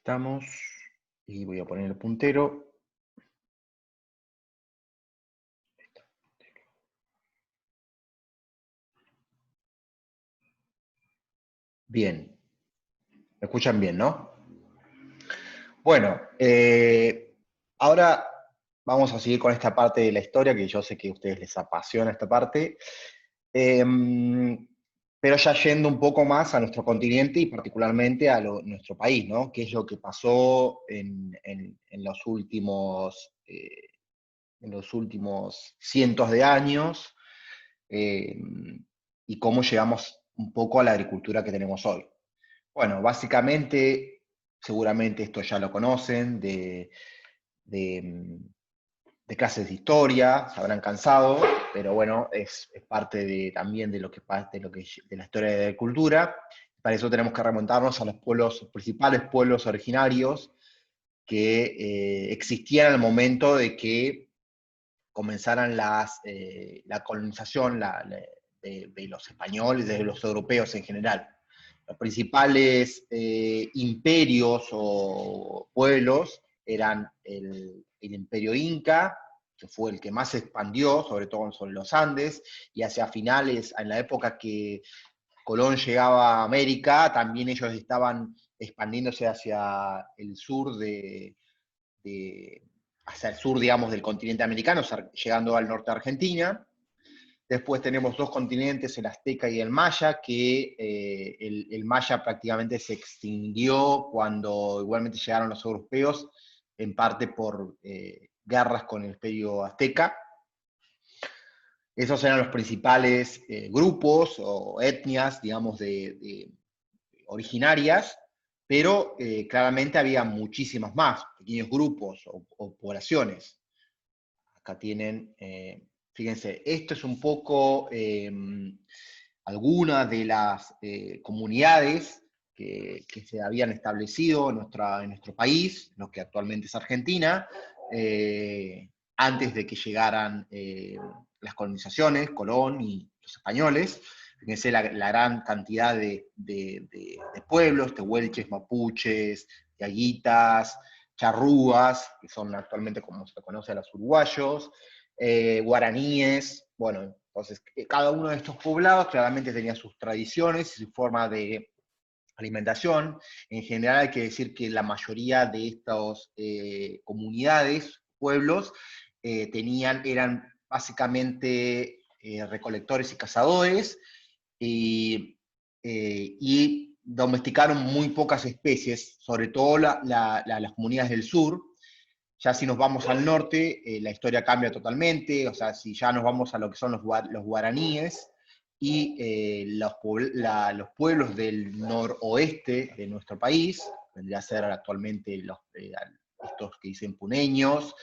Estamos, y voy a poner el puntero. Bien, me escuchan bien, ¿no? Bueno, ahora vamos a seguir con esta parte de la historia, que yo sé que a ustedes les apasiona esta parte, eh, pero ya yendo un poco más a nuestro continente y particularmente a nuestro país, ¿no? ¿Qué es lo que pasó en los últimos cientos de años? eh, y cómo llegamos un poco a la agricultura que tenemos hoy. Bueno, básicamente, seguramente esto ya lo conocen, de, de clases de historia, se habrán cansado, pero bueno, es parte también de la historia de la agricultura. Para eso tenemos que remontarnos a los principales pueblos originarios que existían al momento de que comenzaran la colonización de los españoles, de los europeos en general. Los principales imperios o pueblos eran el imperio inca, que fue el que más se expandió, sobre todo sobre los Andes, y hacia finales, en la época que Colón llegaba a América, también ellos estaban expandiéndose hacia el sur de hacia el sur, digamos, del continente americano, llegando al norte de Argentina. Después tenemos dos continentes, el azteca y el maya, que el maya prácticamente se extinguió cuando igualmente llegaron los europeos, en parte por guerras con el imperio azteca. Esos eran los principales grupos o etnias, digamos, originarias, pero claramente había muchísimas más, pequeños grupos o poblaciones. Acá tienen, fíjense, esto es un poco algunas de las comunidades que se habían establecido en nuestro país, lo que actualmente es Argentina, antes de que llegaran las colonizaciones, Colón y los españoles. Fíjense la gran cantidad de pueblos, tehuelches, mapuches, yaguitas, charrúas, que son actualmente como se conoce a los uruguayos, guaraníes, bueno, entonces cada uno de estos poblados claramente tenía sus tradiciones y su forma de alimentación. En general hay que decir que la mayoría de estas comunidades, pueblos, eran básicamente recolectores y cazadores, y domesticaron muy pocas especies, sobre todo las comunidades del sur. Ya si nos vamos al norte, la historia cambia totalmente, o sea, si ya nos vamos a lo que son los guaraníes y los pueblos del noroeste de nuestro país, vendría a ser actualmente estos que dicen puneños,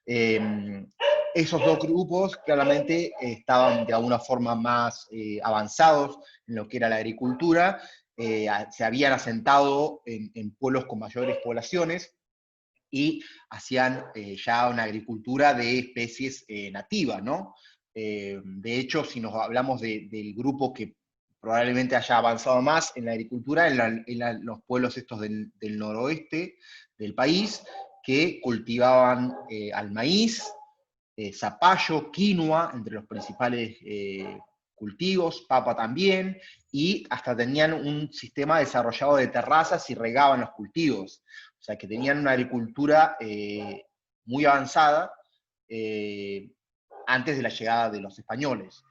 eh, esos dos grupos claramente estaban de alguna forma más avanzados en lo que era la agricultura, se habían asentado en pueblos con mayores poblaciones, y hacían ya una agricultura de especies nativas, ¿no? De hecho, si nos hablamos del grupo que probablemente haya avanzado más en la agricultura, los pueblos estos del noroeste del país, que cultivaban al maíz, zapallo, quinoa, entre los principales cultivos, papa también, y hasta tenían un sistema desarrollado de terrazas y regaban los cultivos. O sea, que tenían una agricultura muy avanzada antes de la llegada de los españoles.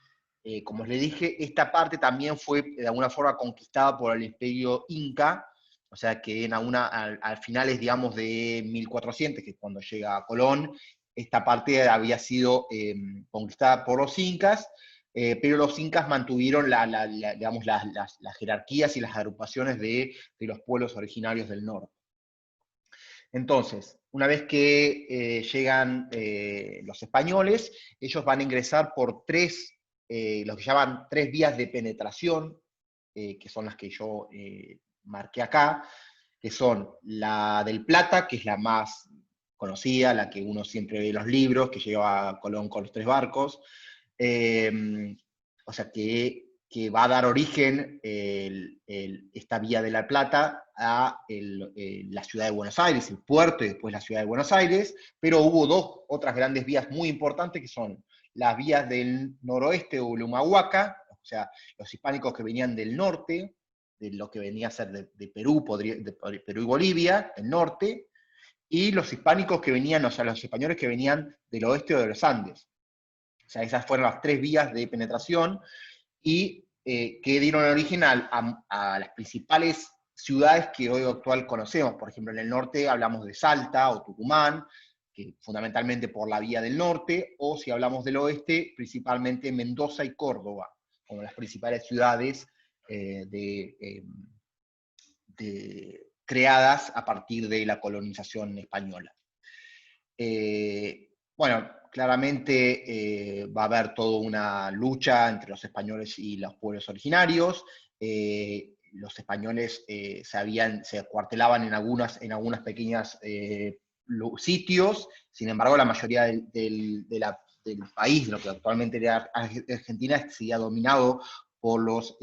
Como les dije, esta parte también fue de alguna forma conquistada por el imperio inca, o sea que al finales, digamos, de 1400, que es cuando llega Colón, esta parte había sido conquistada por los incas, pero los incas mantuvieron digamos, las jerarquías y las agrupaciones de los pueblos originarios del norte. Entonces, una vez que llegan los españoles, ellos van a ingresar por lo que llaman tres vías de penetración, que son las que yo marqué acá, que son la del Plata, que es la más conocida, la que uno siempre ve en los libros, que lleva a Colón con los tres barcos, o sea, que que va a dar origen esta Vía de la Plata a la ciudad de Buenos Aires, el puerto y después la ciudad de Buenos Aires, pero hubo dos otras grandes vías muy importantes que son las vías del noroeste o Humahuaca, o sea, los hispánicos que venían del norte, de lo que venía a ser de Perú, de Perú y Bolivia, el norte, y los hispánicos que venían, o sea, los españoles que venían del oeste o de los Andes. O sea, esas fueron las tres vías de penetración y que dieron origen a las principales ciudades que hoy actual conocemos. Por ejemplo, en el norte hablamos de Salta o Tucumán, que fundamentalmente por la vía del norte, o si hablamos del oeste, principalmente Mendoza y Córdoba, como las principales ciudades creadas a partir de la colonización española. Bueno, claramente va a haber toda una lucha entre los españoles y los pueblos originarios. Los españoles se acuartelaban en algunas pequeñas sitios, sin embargo la mayoría del país, lo que actualmente era Argentina, seguía dominado por los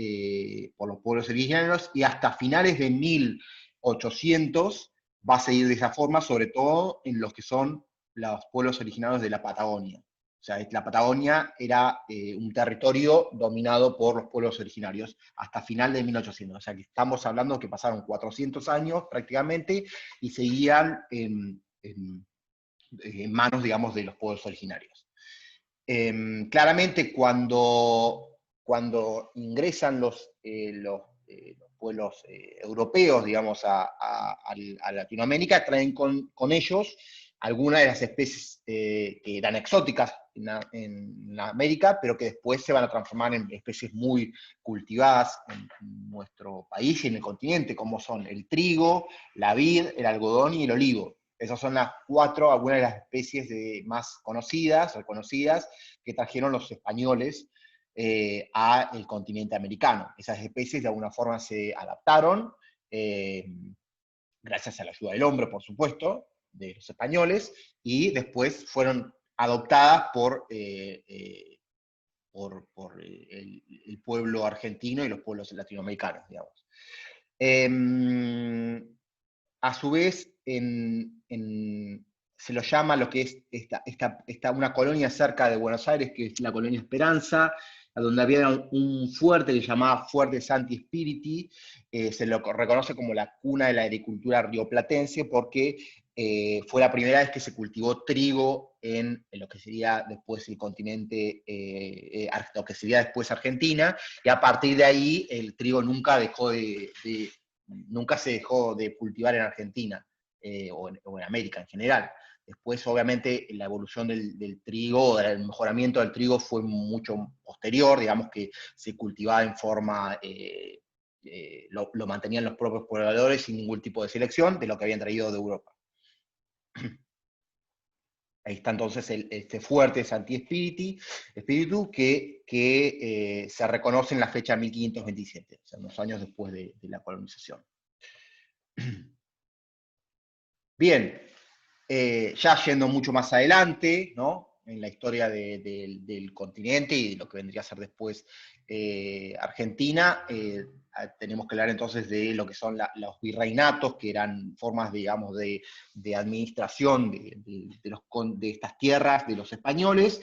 pueblos originarios, y hasta finales de 1800 va a seguir de esa forma, sobre todo en los que son los pueblos originarios de la Patagonia. O sea, la Patagonia era un territorio dominado por los pueblos originarios hasta final de 1800. O sea, que estamos hablando que pasaron 400 años prácticamente y seguían en manos, digamos, de los pueblos originarios. Claramente, cuando ingresan los pueblos europeos, digamos, a Latinoamérica, traen con ellos algunas de las especies que eran exóticas en América, pero que después se van a transformar en especies muy cultivadas en nuestro país y en el continente, como son el trigo, la vid, el algodón y el olivo. Esas son algunas de las especies más conocidas, reconocidas, que trajeron los españoles al continente americano. Esas especies de alguna forma se adaptaron, gracias a la ayuda del hombre, por supuesto, de los españoles, y después fueron adoptadas por el pueblo argentino y los pueblos latinoamericanos, digamos. A su vez, se lo llama lo que es una colonia cerca de Buenos Aires, que es la colonia Esperanza, donde había un fuerte que se llamaba Fuerte Santi Spiriti. Se lo reconoce como la cuna de la agricultura rioplatense, porque fue la primera vez que se cultivó trigo en lo que sería después el continente, lo que sería después Argentina, y a partir de ahí el trigo nunca se dejó de cultivar en Argentina, o en América en general. Después, obviamente, la evolución del trigo, el mejoramiento del trigo fue mucho posterior, digamos que se cultivaba en forma, lo mantenían los propios pobladores sin ningún tipo de selección de lo que habían traído de Europa. Ahí está entonces este fuerte Santi Espíritu que se reconoce en la fecha 1527, o sea, unos años después de la colonización. Bien, ya yendo mucho más adelante, ¿no?, en la historia del continente y de lo que vendría a ser después Argentina, tenemos que hablar entonces de lo que son los virreinatos, que eran formas, digamos, de administración de estas tierras de los españoles.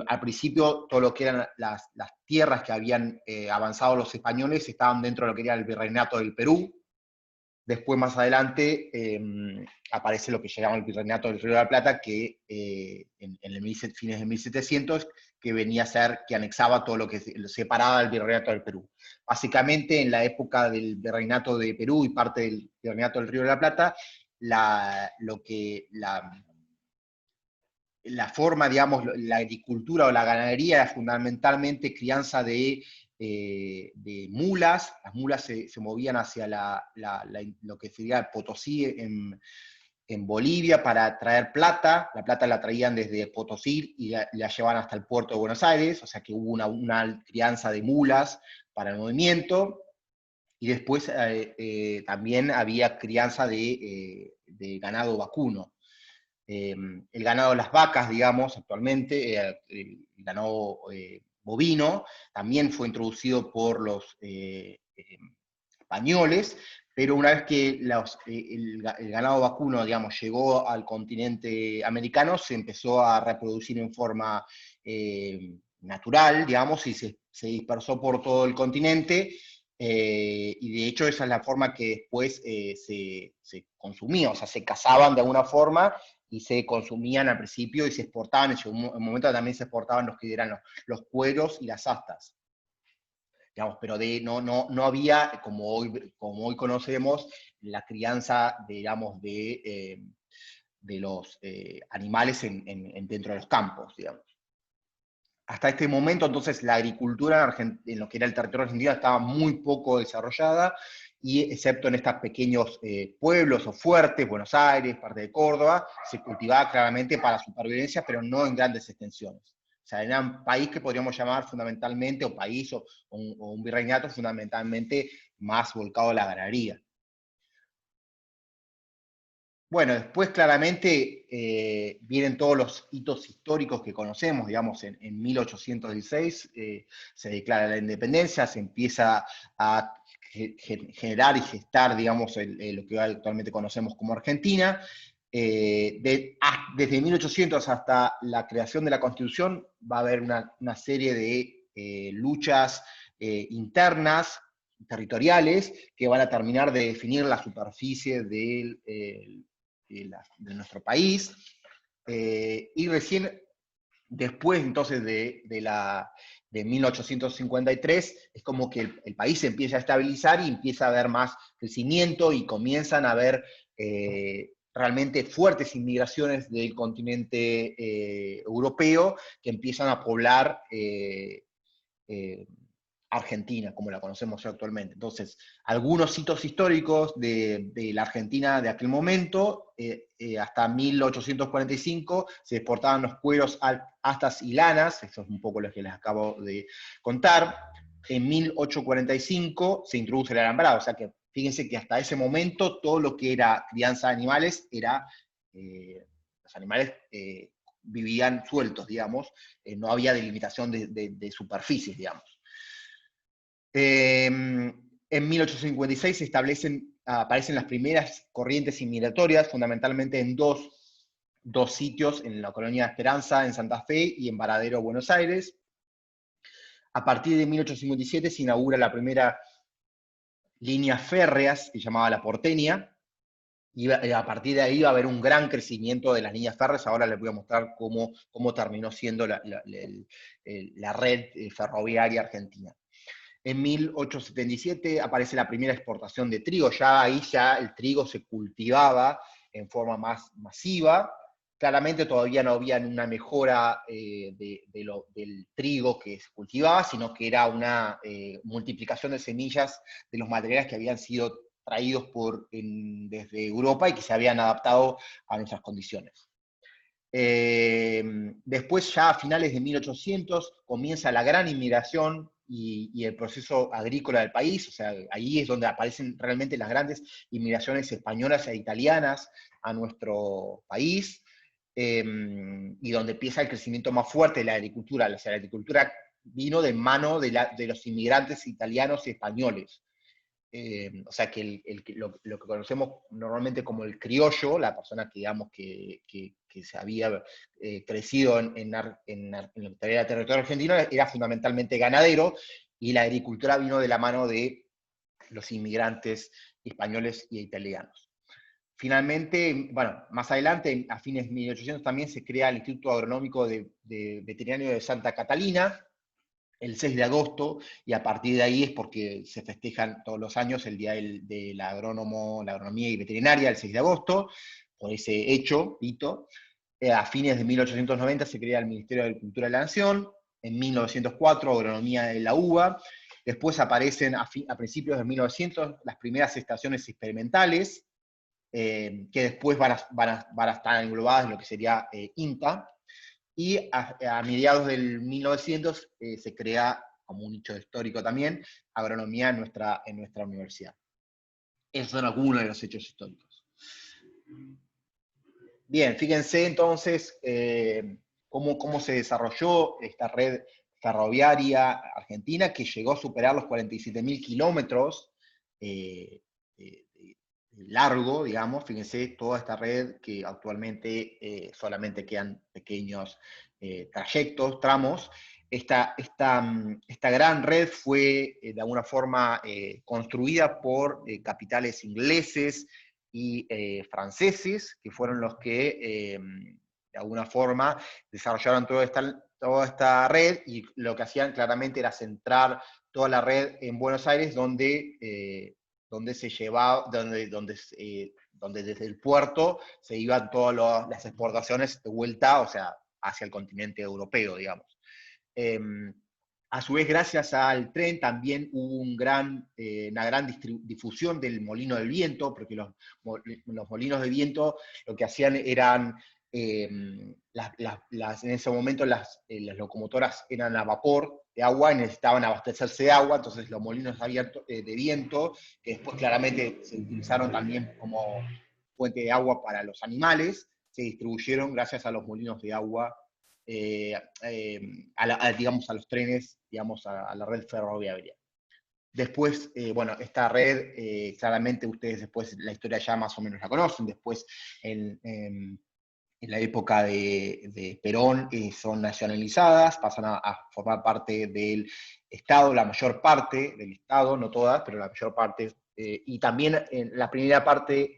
Al principio, todo lo que eran las tierras que habían avanzado los españoles estaban dentro de lo que era el virreinato del Perú. Después, más adelante, aparece lo que se llama el Virreinato del Río de la Plata, que en fines de 1700, que venía a ser, que anexaba todo lo que separaba del Virreinato del Perú. Básicamente, en la época del Virreinato de Perú y parte del Virreinato del Río de la Plata, la forma, digamos, la agricultura o la ganadería era fundamentalmente crianza de mulas. Las mulas se movían hacia lo que sería Potosí en Bolivia para traer plata. La plata la traían desde Potosí y la llevaban hasta el puerto de Buenos Aires, o sea que hubo una crianza de mulas para el movimiento. Y después también había crianza de ganado vacuno. El ganado de las vacas, digamos, actualmente, el ganado bovino, también fue introducido por los españoles, pero una vez que el ganado vacuno, digamos, llegó al continente americano, se empezó a reproducir en forma natural, digamos, y se dispersó por todo el continente, y de hecho esa es la forma que después se consumía, o sea, se cazaban de alguna forma y se consumían al principio y se exportaban, en un momento también se exportaban los que eran los cueros y las astas. Digamos, pero no había, como hoy conocemos, la crianza, digamos, de los animales dentro de los campos, digamos. Hasta este momento, entonces, la agricultura en lo que era el territorio argentino estaba muy poco desarrollada, y excepto en estos pequeños pueblos o fuertes, Buenos Aires, parte de Córdoba, se cultivaba claramente para supervivencia, pero no en grandes extensiones. O sea, era un país que podríamos llamar fundamentalmente, o país o un virreinato fundamentalmente más volcado a la ganadería. Bueno, después claramente vienen todos los hitos históricos que conocemos, digamos, en 1816 se declara la independencia, se empieza a generar y gestar, digamos, lo que actualmente conocemos como Argentina. Desde 1800 hasta la creación de la Constitución va a haber una serie de luchas internas, territoriales, que van a terminar de definir la superficie de nuestro país, y recién después entonces de 1853 es como que el país se empieza a estabilizar y empieza a haber más crecimiento y comienzan a haber realmente fuertes inmigraciones del continente europeo que empiezan a poblar eh, Argentina, como la conocemos actualmente. Entonces, algunos hitos históricos de la Argentina de aquel momento, hasta 1845 se exportaban los cueros, astas y lanas, eso es un poco lo que les acabo de contar. En 1845 se introduce el alambrado, o sea que fíjense que hasta ese momento todo lo que era crianza de animales era, los animales vivían sueltos, digamos, no había delimitación de superficies, digamos. En 1856 aparecen las primeras corrientes inmigratorias, fundamentalmente en dos sitios, en la colonia Esperanza, en Santa Fe, y en Varadero, Buenos Aires. A partir de 1857 se inaugura la primera línea férrea, que se llamaba La Porteña, y a partir de ahí va a haber un gran crecimiento de las líneas férreas. Ahora les voy a mostrar cómo terminó siendo la red ferroviaria argentina. En 1877 aparece la primera exportación de trigo, ya ahí ya el trigo se cultivaba en forma más masiva. Claramente todavía no había una mejora del trigo que se cultivaba, sino que era una multiplicación de semillas de los materiales que habían sido traídos desde Europa y que se habían adaptado a nuestras condiciones. Después, ya a finales de 1800, comienza la gran inmigración y el proceso agrícola del país. O sea, ahí es donde aparecen realmente las grandes inmigraciones españolas e italianas a nuestro país, y donde empieza el crecimiento más fuerte de la agricultura. O sea, la agricultura vino de mano de los inmigrantes italianos y españoles. O sea, que lo que conocemos normalmente como el criollo, la persona que, digamos, que se había crecido en el territorio argentino, era fundamentalmente ganadero, y la agricultura vino de la mano de los inmigrantes españoles y italianos. Finalmente, bueno, más adelante, a fines de 1800, también se crea el Instituto Agronómico Veterinario de Santa Catalina, el 6 de agosto, y a partir de ahí es porque se festejan todos los años el Día del Agrónomo, la Agronomía y Veterinaria, el 6 de agosto, por ese hito. A fines de 1890 se crea el Ministerio de Agricultura de la Nación, en 1904 Agronomía de la UBA, después aparecen a principios de 1900 las primeras estaciones experimentales, que después van a estar englobadas en lo que sería INTA, y a mediados del 1900 se crea, como un nicho histórico también, agronomía en nuestra universidad. Esos son algunos de los hechos históricos. Bien, fíjense entonces cómo se desarrolló esta red ferroviaria argentina que llegó a superar los 47.000 kilómetros de largo, digamos. Fíjense, toda esta red que actualmente solamente quedan pequeños trayectos, tramos. Esta gran red fue de alguna forma construida por capitales ingleses y franceses, que fueron los que de alguna forma desarrollaron toda esta red, y lo que hacían claramente era centrar toda la red en Buenos Aires, donde se llevaba, donde desde el puerto se iban todas las exportaciones de vuelta, o sea, hacia el continente europeo, digamos. A su vez, gracias al tren, también hubo una gran difusión del molino del viento, porque los molinos de viento lo que hacían eran, en ese momento las locomotoras eran a vapor de agua y necesitaban abastecerse de agua, entonces los molinos de viento, que después claramente se utilizaron también como fuente de agua para los animales, se distribuyeron gracias a los molinos de agua, digamos, a los trenes, digamos, a la red ferroviaria. Después, bueno, esta red, claramente ustedes después la historia ya más o menos la conocen. Después, en la época de Perón, son nacionalizadas, pasan a formar parte del Estado, la mayor parte del Estado, no todas, pero la mayor parte. Y también en la primera parte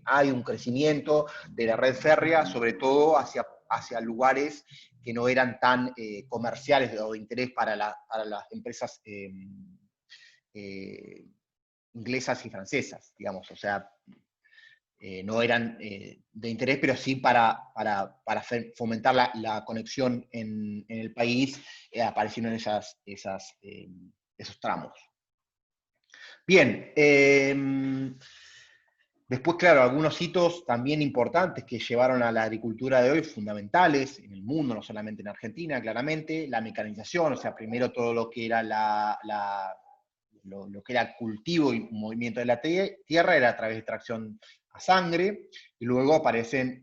hay un crecimiento de la red férrea, sobre todo hacia lugares que no eran tan comerciales o de interés para las empresas inglesas y francesas, digamos. O sea, no eran de interés, pero sí para fomentar la conexión en el país, aparecieron esos tramos. Bien, después, claro, algunos hitos también importantes que llevaron a la agricultura de hoy, fundamentales en el mundo, no solamente en Argentina, claramente, la mecanización, o sea, primero todo lo que era lo que era cultivo y movimiento de la tierra era a través de tracción a sangre, y luego aparecen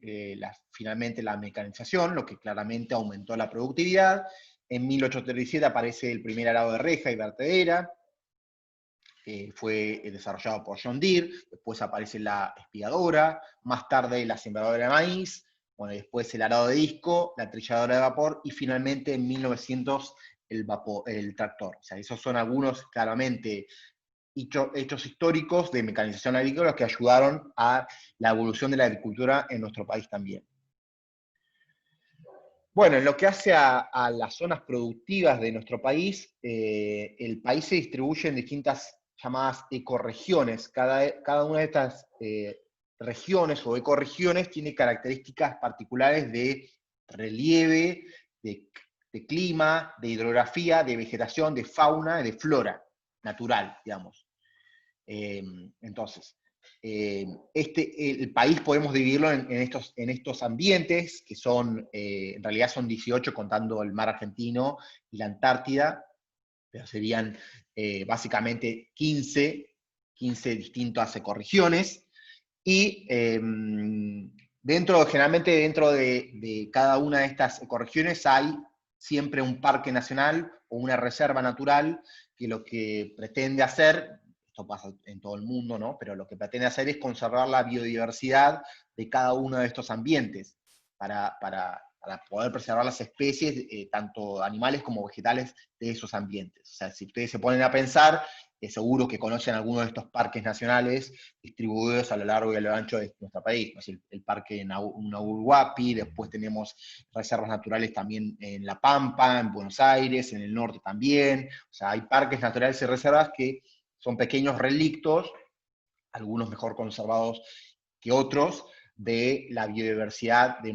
finalmente la mecanización, lo que claramente aumentó la productividad. En 1837 aparece el primer arado de reja y vertedera, fue desarrollado por John Deere. Después aparece la espigadora, más tarde la sembradora de maíz, bueno, después el arado de disco, la trilladora de vapor, y finalmente en 1900 el tractor. O sea, esos son algunos, claramente, hechos históricos de mecanización agrícola que ayudaron a la evolución de la agricultura en nuestro país también. Bueno, en lo que hace a las zonas productivas de nuestro país, el país se distribuye en distintas llamadas ecorregiones. Cada una de estas regiones o ecorregiones tiene características particulares de relieve, de clima, de hidrografía, de vegetación, de fauna y de flora natural, digamos. Entonces, el país podemos dividirlo en estos ambientes, que son, en realidad son 18 contando el mar Argentino y la Antártida, pero serían básicamente 15 distintas ecorregiones, y generalmente dentro de cada una de estas ecorregiones hay siempre un parque nacional o una reserva natural que lo que pretende hacer, esto pasa en todo el mundo, ¿no? Pero lo que pretende hacer es conservar la biodiversidad de cada uno de estos ambientes para poder preservar las especies, tanto animales como vegetales, de esos ambientes. O sea, si ustedes se ponen a pensar, seguro que conocen algunos de estos parques nacionales distribuidos a lo largo y a lo ancho de nuestro país. El parque Nahuel, después tenemos reservas naturales también en La Pampa, en Buenos Aires, en el norte también. O sea, hay parques naturales y reservas que son pequeños relictos, algunos mejor conservados que otros, de la biodiversidad de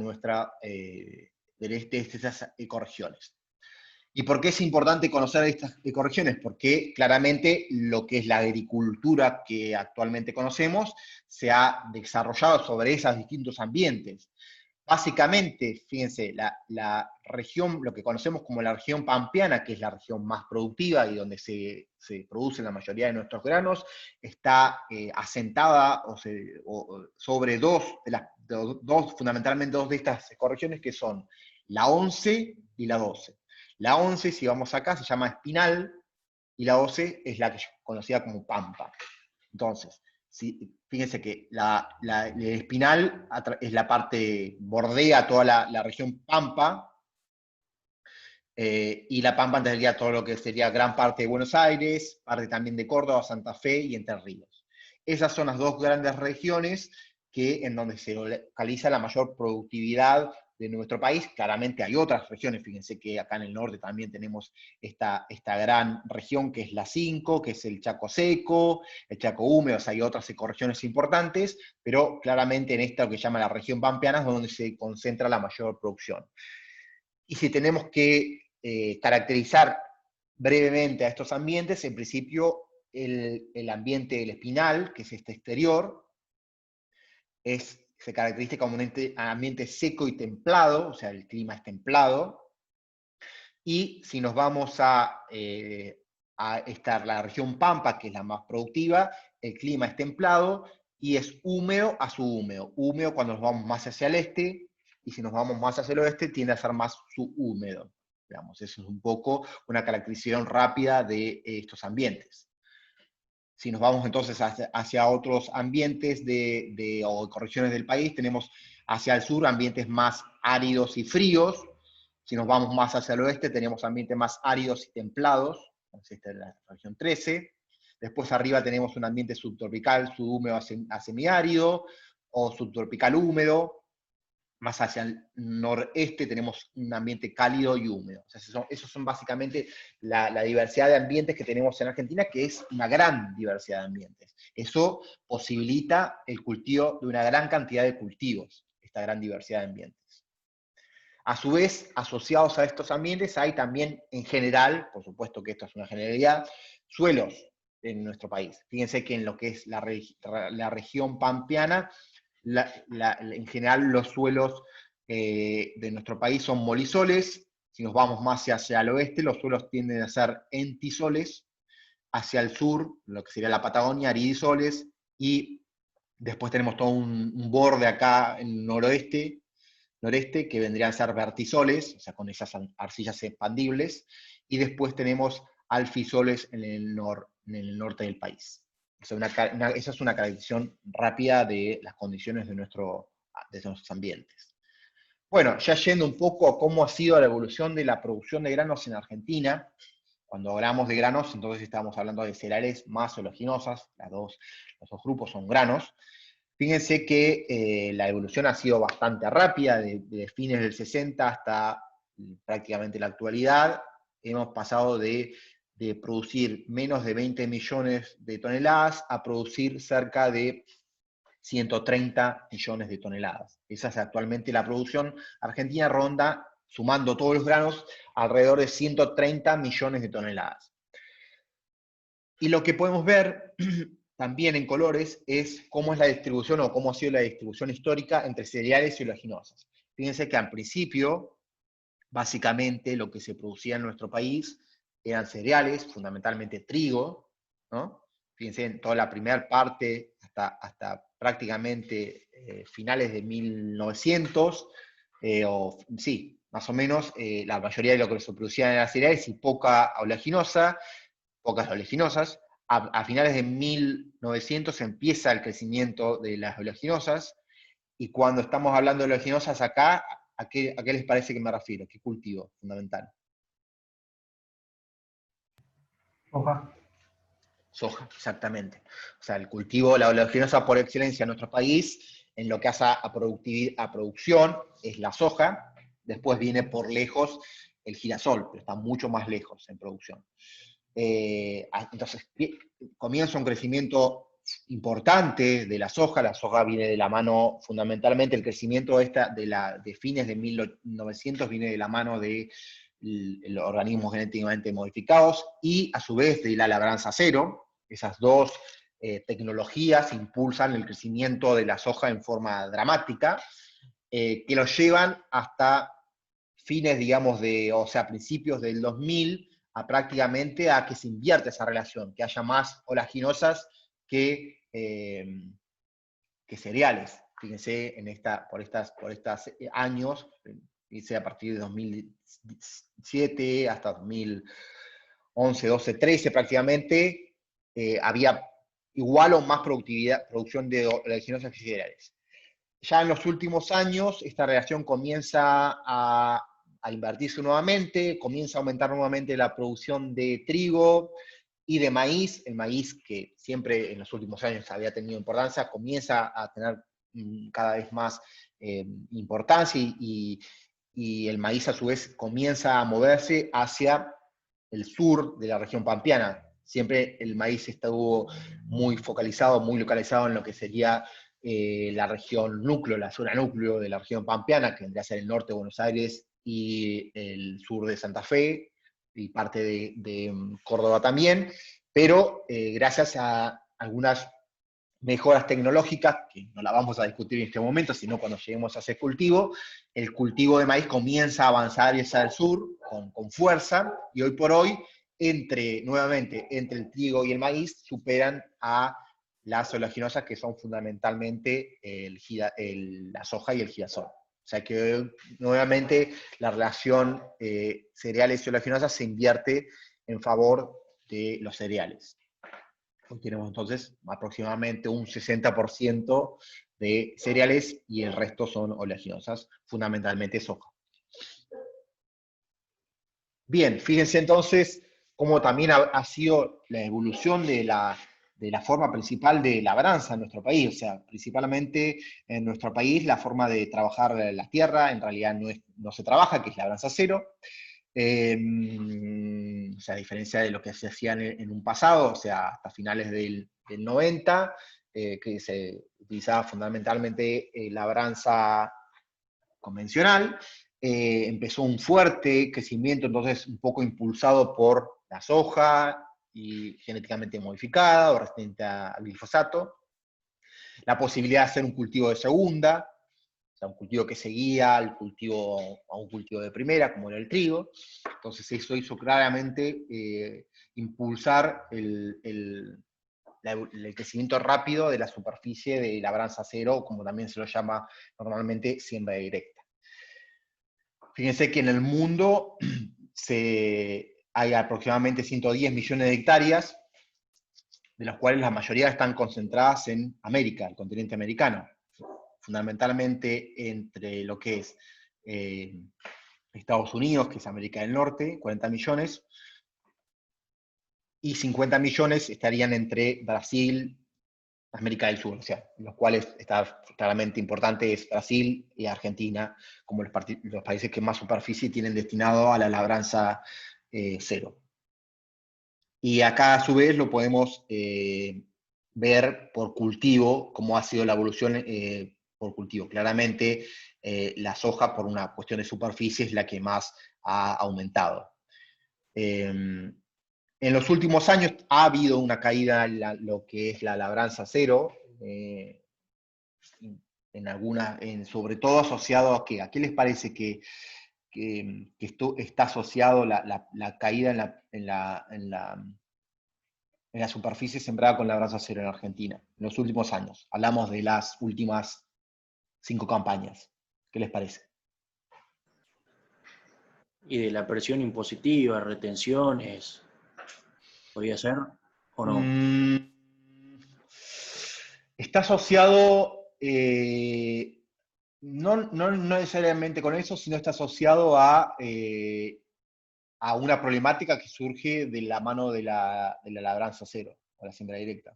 estas ecorregiones. ¿Y por qué es importante conocer estas ecorregiones? Porque claramente lo que es la agricultura que actualmente conocemos se ha desarrollado sobre esos distintos ambientes. Básicamente, fíjense, la región, lo que conocemos como la región pampeana, que es la región más productiva y donde se producen la mayoría de nuestros granos, está asentada sobre fundamentalmente dos de estas ecorregiones, que son la 11 y la 12. La 11, si vamos acá, se llama espinal, y la 12 es la que es conocida como pampa. Entonces, fíjense que el espinal es la parte, bordea toda la región pampa, y la Pampa tendría todo lo que sería gran parte de Buenos Aires, parte también de Córdoba, Santa Fe y Entre Ríos. Esas son las dos grandes regiones en donde se localiza la mayor productividad de nuestro país. Claramente hay otras regiones, fíjense que acá en el norte también tenemos esta gran región que es la 5, que es el Chaco seco, el Chaco húmedo, o sea, hay otras ecorregiones importantes, pero claramente en esta lo que se llama la región pampeana es donde se concentra la mayor producción. Y si tenemos que caracterizar brevemente a estos ambientes, en principio el ambiente del espinal, que es este exterior, se caracteriza como un ambiente seco y templado, o sea, el clima es templado. Y si nos vamos a la región Pampa, que es la más productiva, el clima es templado y es húmedo a subhúmedo. Húmedo cuando nos vamos más hacia el este, y si nos vamos más hacia el oeste, tiende a ser más subhúmedo. Digamos, eso es un poco una caracterización rápida de estos ambientes. Si nos vamos entonces hacia otros ambientes o ecorregiones del país, tenemos hacia el sur ambientes más áridos y fríos. Si nos vamos más hacia el oeste, tenemos ambientes más áridos y templados. Entonces, esta es la región 13. Después arriba tenemos un ambiente subtropical, subhúmedo a semiárido, o subtropical húmedo. Más hacia el noreste tenemos un ambiente cálido y húmedo. O sea, esos son básicamente la diversidad de ambientes que tenemos en Argentina, que es una gran diversidad de ambientes. Eso posibilita el cultivo de una gran cantidad de cultivos, esta gran diversidad de ambientes. A su vez, asociados a estos ambientes hay también, en general, por supuesto que esto es una generalidad, suelos en nuestro país. Fíjense que en lo que es la región pampeana, en general los suelos de nuestro país son molisoles. Si nos vamos más hacia el oeste, los suelos tienden a ser entisoles. Hacia el sur, lo que sería la Patagonia, aridisoles. Y después tenemos todo un borde acá en el noreste, que vendrían a ser vertisoles, o sea, con esas arcillas expandibles. Y después tenemos alfisoles en el norte del país. Esa es una caracterización rápida de las condiciones de nuestros ambientes. Bueno, ya yendo un poco a cómo ha sido la evolución de la producción de granos en Argentina. Cuando hablamos de granos, entonces estamos hablando de cereales más oleaginosas, los dos grupos son granos. Fíjense que la evolución ha sido bastante rápida, de fines del 60 hasta prácticamente la actualidad. Hemos pasado de producir menos de 20 millones de toneladas a producir cerca de 130 millones de toneladas. Esa es actualmente la producción argentina, ronda, sumando todos los granos, alrededor de 130 millones de toneladas. Y lo que podemos ver también en colores es cómo es la distribución o cómo ha sido la distribución histórica entre cereales y oleaginosas. Fíjense que al principio, básicamente lo que se producía en nuestro país eran cereales, fundamentalmente trigo, ¿no? Fíjense en toda la primera parte hasta prácticamente finales de 1900, sí, más o menos, la mayoría de lo que se producía eran cereales y pocas oleaginosas. A finales de 1900 empieza el crecimiento de las oleaginosas, y cuando estamos hablando de oleaginosas acá, ¿a qué les parece que me refiero? ¿Qué cultivo fundamental? Soja. Soja, exactamente. O sea, el cultivo, la oleaginosa por excelencia en nuestro país, en lo que hace a producción, es la soja. Después viene por lejos el girasol, pero está mucho más lejos en producción. Entonces, comienza un crecimiento importante de la soja. La soja viene de la mano, fundamentalmente, el crecimiento de fines de 1900 viene de la mano de los organismos genéticamente modificados y, a su vez, de la labranza cero. Esas dos tecnologías impulsan el crecimiento de la soja en forma dramática, que lo llevan hasta fines, digamos, o sea, principios del 2000, prácticamente a que se invierta esa relación, que haya más oleaginosas que cereales. Fíjense, por estos años, hice a partir de 2007 hasta 2011, 12, 13 prácticamente, había igual o más producción de oleaginosas y cereales. Ya en los últimos años, esta relación comienza a invertirse nuevamente, comienza a aumentar nuevamente la producción de trigo y de maíz. El maíz, que siempre en los últimos años había tenido importancia, comienza a tener cada vez más importancia y el maíz a su vez comienza a moverse hacia el sur de la región pampeana. Siempre el maíz estuvo muy focalizado, muy localizado en lo que sería la región núcleo, la zona núcleo de la región pampeana, que vendría a ser el norte de Buenos Aires y el sur de Santa Fe, y parte de Córdoba también, pero gracias a algunas mejoras tecnológicas, que no la vamos a discutir en este momento, sino cuando lleguemos a ese cultivo, el cultivo de maíz comienza a avanzar hacia el sur con fuerza, y hoy por hoy, nuevamente, entre el trigo y el maíz, superan a las oleaginosas, que son fundamentalmente la soja y el girasol. O sea que nuevamente la relación cereales y oleaginosas se invierte en favor de los cereales. Hoy tenemos entonces aproximadamente un 60% de cereales y el resto son oleaginosas, fundamentalmente soja. Bien, fíjense entonces cómo también ha sido la evolución de la forma principal de labranza en nuestro país. O sea, principalmente en nuestro país la forma de trabajar la tierra en realidad no se trabaja, que es labranza cero. O sea, a diferencia de lo que se hacía en un pasado, o sea, hasta finales del 90, que se utilizaba fundamentalmente labranza convencional. Empezó un fuerte crecimiento, entonces un poco impulsado por la soja y genéticamente modificada o resistente a glifosato. La posibilidad de hacer un cultivo de segunda, o sea, un cultivo que seguía a un cultivo de primera, como era el trigo. Entonces eso hizo claramente impulsar el crecimiento rápido de la superficie de labranza cero, como también se lo llama normalmente siembra directa. Fíjense que en el mundo hay aproximadamente 110 millones de hectáreas, de las cuales la mayoría están concentradas en América, el continente americano, fundamentalmente entre lo que es Estados Unidos, que es América del Norte, 40 millones, y 50 millones estarían entre Brasil, América del Sur, o sea, los cuales está claramente importante es Brasil y Argentina, como los países que más superficie tienen destinado a la labranza cero. Y acá a su vez lo podemos ver por cultivo, cómo ha sido la evolución por cultivo. Claramente la soja, por una cuestión de superficie, es la que más ha aumentado. En los últimos años ha habido una caída en lo que es la labranza cero, sobre todo asociado a qué. ¿A qué les parece que esto está asociado la caída en la superficie sembrada con labranza cero en Argentina en los últimos años? Hablamos de las últimas 5 campañas. ¿Qué les parece? Y de la presión impositiva, retenciones, ¿podría ser o no? Está asociado, no necesariamente con eso, sino está asociado a una problemática que surge de la mano de la labranza cero, o la siembra directa.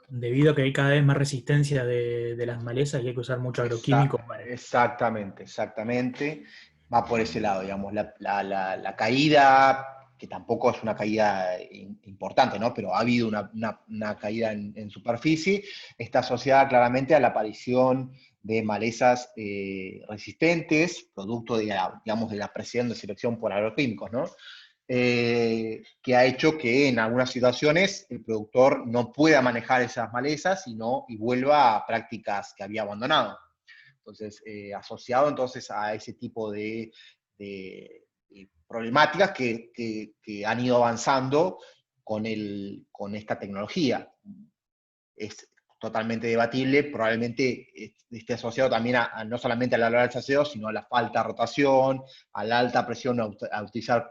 Debido a que hay cada vez más resistencia de las malezas y hay que usar mucho agroquímico Exactamente. Va por ese lado, digamos. La caída, que tampoco es una caída importante, ¿no? Pero ha habido una caída en superficie, está asociada claramente a la aparición de malezas resistentes, producto de la presión de selección por agroquímicos, ¿no? Que ha hecho que en algunas situaciones el productor no pueda manejar esas malezas y vuelva a prácticas que había abandonado. Entonces, asociado entonces a ese tipo de problemáticas que han ido avanzando con esta tecnología. totalmente debatible, probablemente esté asociado también no solamente a la alza de CO2, sino a la falta de rotación, a la alta presión a utilizar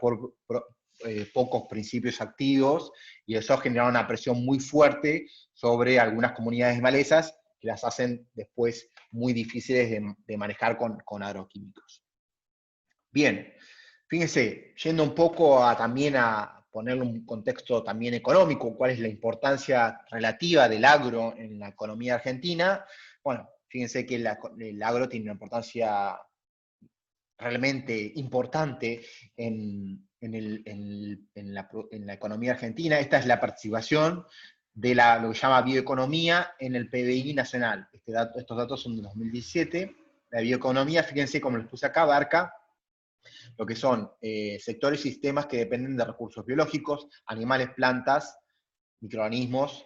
pocos principios activos, y eso genera una presión muy fuerte sobre algunas comunidades de malezas que las hacen después muy difíciles de manejar con agroquímicos. Bien, fíjense, yendo un poco también a ponerle un contexto también económico, cuál es la importancia relativa del agro en la economía argentina. Bueno, fíjense que el agro tiene una importancia realmente importante en la economía argentina. Esta es la participación de lo que se llama bioeconomía en el PBI nacional. Estos datos son de 2017. La bioeconomía, fíjense como les puse acá, abarca lo que son sectores y sistemas que dependen de recursos biológicos, animales, plantas, microorganismos,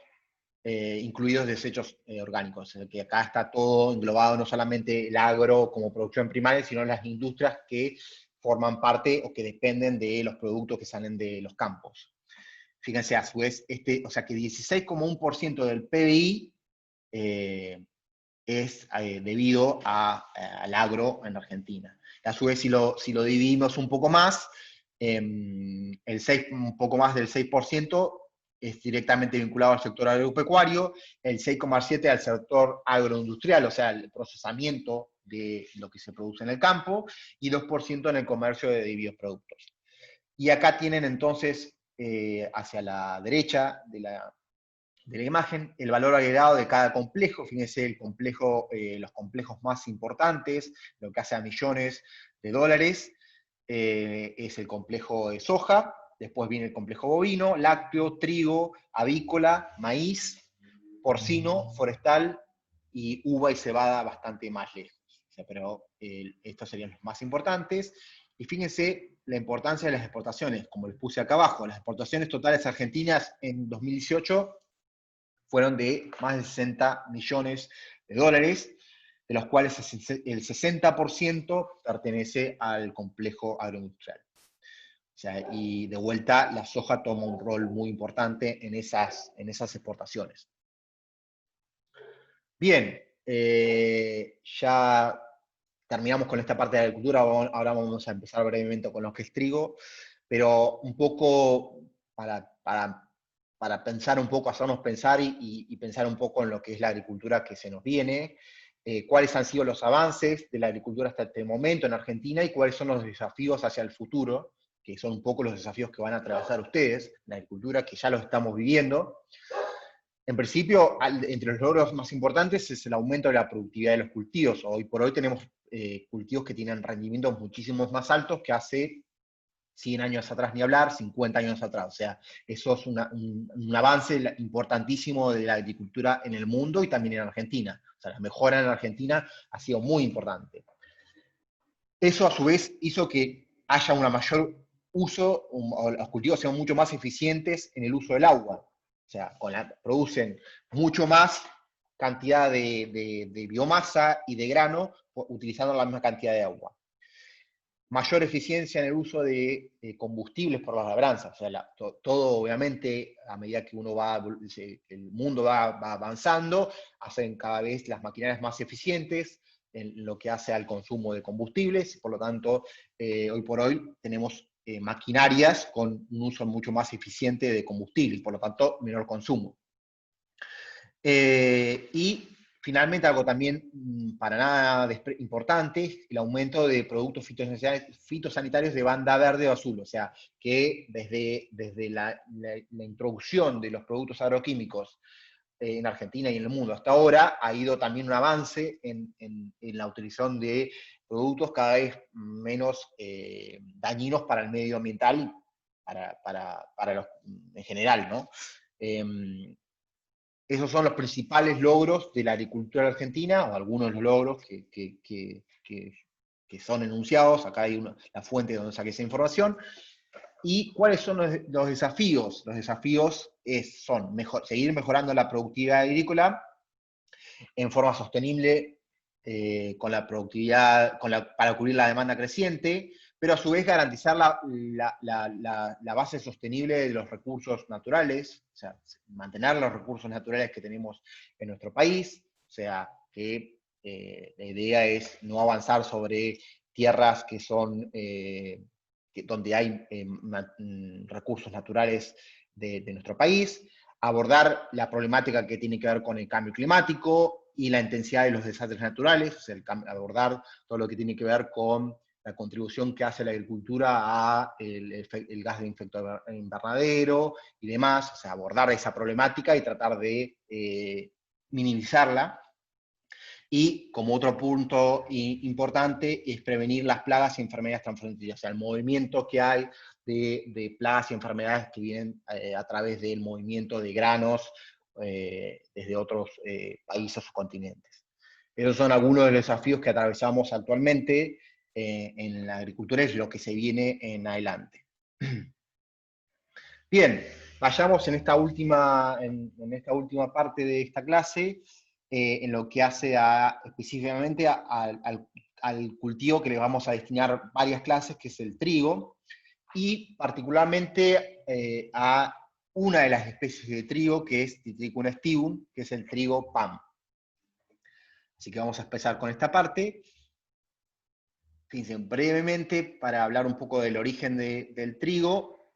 incluidos desechos orgánicos, que acá está todo englobado, no solamente el agro como producción primaria, sino las industrias que forman parte o que dependen de los productos que salen de los campos. Fíjense, a su vez, o sea que 16,1% del PBI es debido al agro en Argentina. A su vez, si lo dividimos un poco más, un poco más del 6% es directamente vinculado al sector agropecuario, el 6,7% al sector agroindustrial, o sea, el procesamiento de lo que se produce en el campo, y 2% en el comercio de bioproductos. Y acá tienen entonces, hacia la derecha de la imagen, el valor agregado de cada complejo. Fíjense los complejos más importantes, lo que hace a millones de dólares, es el complejo de soja, después viene el complejo bovino, lácteo, trigo, avícola, maíz, porcino, forestal, y uva y cebada bastante más lejos. O sea, pero estos serían los más importantes. Y fíjense la importancia de las exportaciones, como les puse acá abajo. Las exportaciones totales argentinas en 2018 fueron de más de 60 millones de dólares, de los cuales el 60% pertenece al complejo agroindustrial. O sea, y de vuelta, la soja toma un rol muy importante en esas exportaciones. Bien, ya terminamos con esta parte de la agricultura, ahora vamos a empezar brevemente con lo que es trigo, pero un poco para pensar un poco, hacernos pensar y pensar un poco en lo que es la agricultura que se nos viene, cuáles han sido los avances de la agricultura hasta este momento en Argentina y cuáles son los desafíos hacia el futuro, que son un poco los desafíos que van a atravesar ustedes, la agricultura que ya los estamos viviendo. En principio, entre los logros más importantes es el aumento de la productividad de los cultivos. Hoy por hoy tenemos cultivos que tienen rendimientos muchísimos más altos que hace 100 años atrás, ni hablar, 50 años atrás. O sea, eso es un avance importantísimo de la agricultura en el mundo y también en Argentina. O sea, la mejora en Argentina ha sido muy importante. Eso a su vez hizo que haya un mayor uso, o los cultivos sean mucho más eficientes en el uso del agua. O sea, producen mucho más cantidad de biomasa y de grano utilizando la misma cantidad de agua. Mayor eficiencia en el uso de combustibles por las labranzas. O sea, todo obviamente, a medida que el mundo va avanzando, hacen cada vez las maquinarias más eficientes en lo que hace al consumo de combustibles, por lo tanto, hoy por hoy tenemos maquinarias con un uso mucho más eficiente de combustible, por lo tanto, menor consumo. Y finalmente, algo también para nada importante, el aumento de productos fitosanitarios de banda verde o azul. O sea, que desde la introducción de los productos agroquímicos en Argentina y en el mundo hasta ahora, ha ido también un avance en la utilización de productos cada vez menos dañinos para el medio ambiental y para los en general, ¿no? Esos son los principales logros de la agricultura argentina, o algunos de los logros que son enunciados. Acá hay la fuente donde saqué esa información. ¿Y cuáles son los desafíos? Los desafíos son seguir mejorando la productividad agrícola en forma sostenible, con la productividad, para cubrir la demanda creciente, pero a su vez garantizar la base sostenible de los recursos naturales, o sea, mantener los recursos naturales que tenemos en nuestro país, o sea, que la idea es no avanzar sobre tierras que son, donde hay recursos naturales de nuestro país, abordar la problemática que tiene que ver con el cambio climático y la intensidad de los desastres naturales, o sea, abordar todo lo que tiene que ver con la contribución que hace la agricultura a el gas de efecto invernadero y demás, o sea, abordar esa problemática y tratar de minimizarla. Y como otro punto importante es prevenir las plagas y enfermedades transfronterizas, o sea, el movimiento que hay de plagas y enfermedades que vienen a través del movimiento de granos desde otros países o continentes. Esos son algunos de los desafíos que atravesamos actualmente en la agricultura, es lo que se viene en adelante. Bien, vayamos en esta última parte de esta clase, en lo que hace específicamente al cultivo que le vamos a destinar varias clases, que es el trigo, y particularmente a una de las especies de trigo, que es Triticum aestivum, que es el trigo PAM. Así que vamos a empezar con esta parte. Fíjense, brevemente, para hablar un poco del origen del trigo,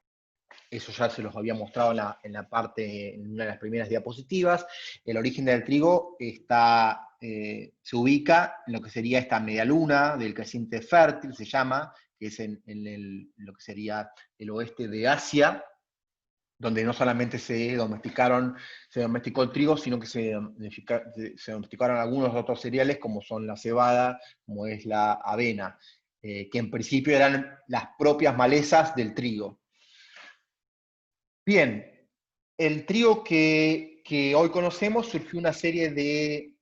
eso ya se los había mostrado en una de las primeras diapositivas. El origen del trigo se ubica en lo que sería esta media luna del creciente fértil, se llama, que es en lo que sería el oeste de Asia, donde no solamente se domesticó el trigo, sino que se domesticaron algunos otros cereales, como son la cebada, como es la avena, que en principio eran las propias malezas del trigo. Bien, el trigo que hoy conocemos surgió una serie de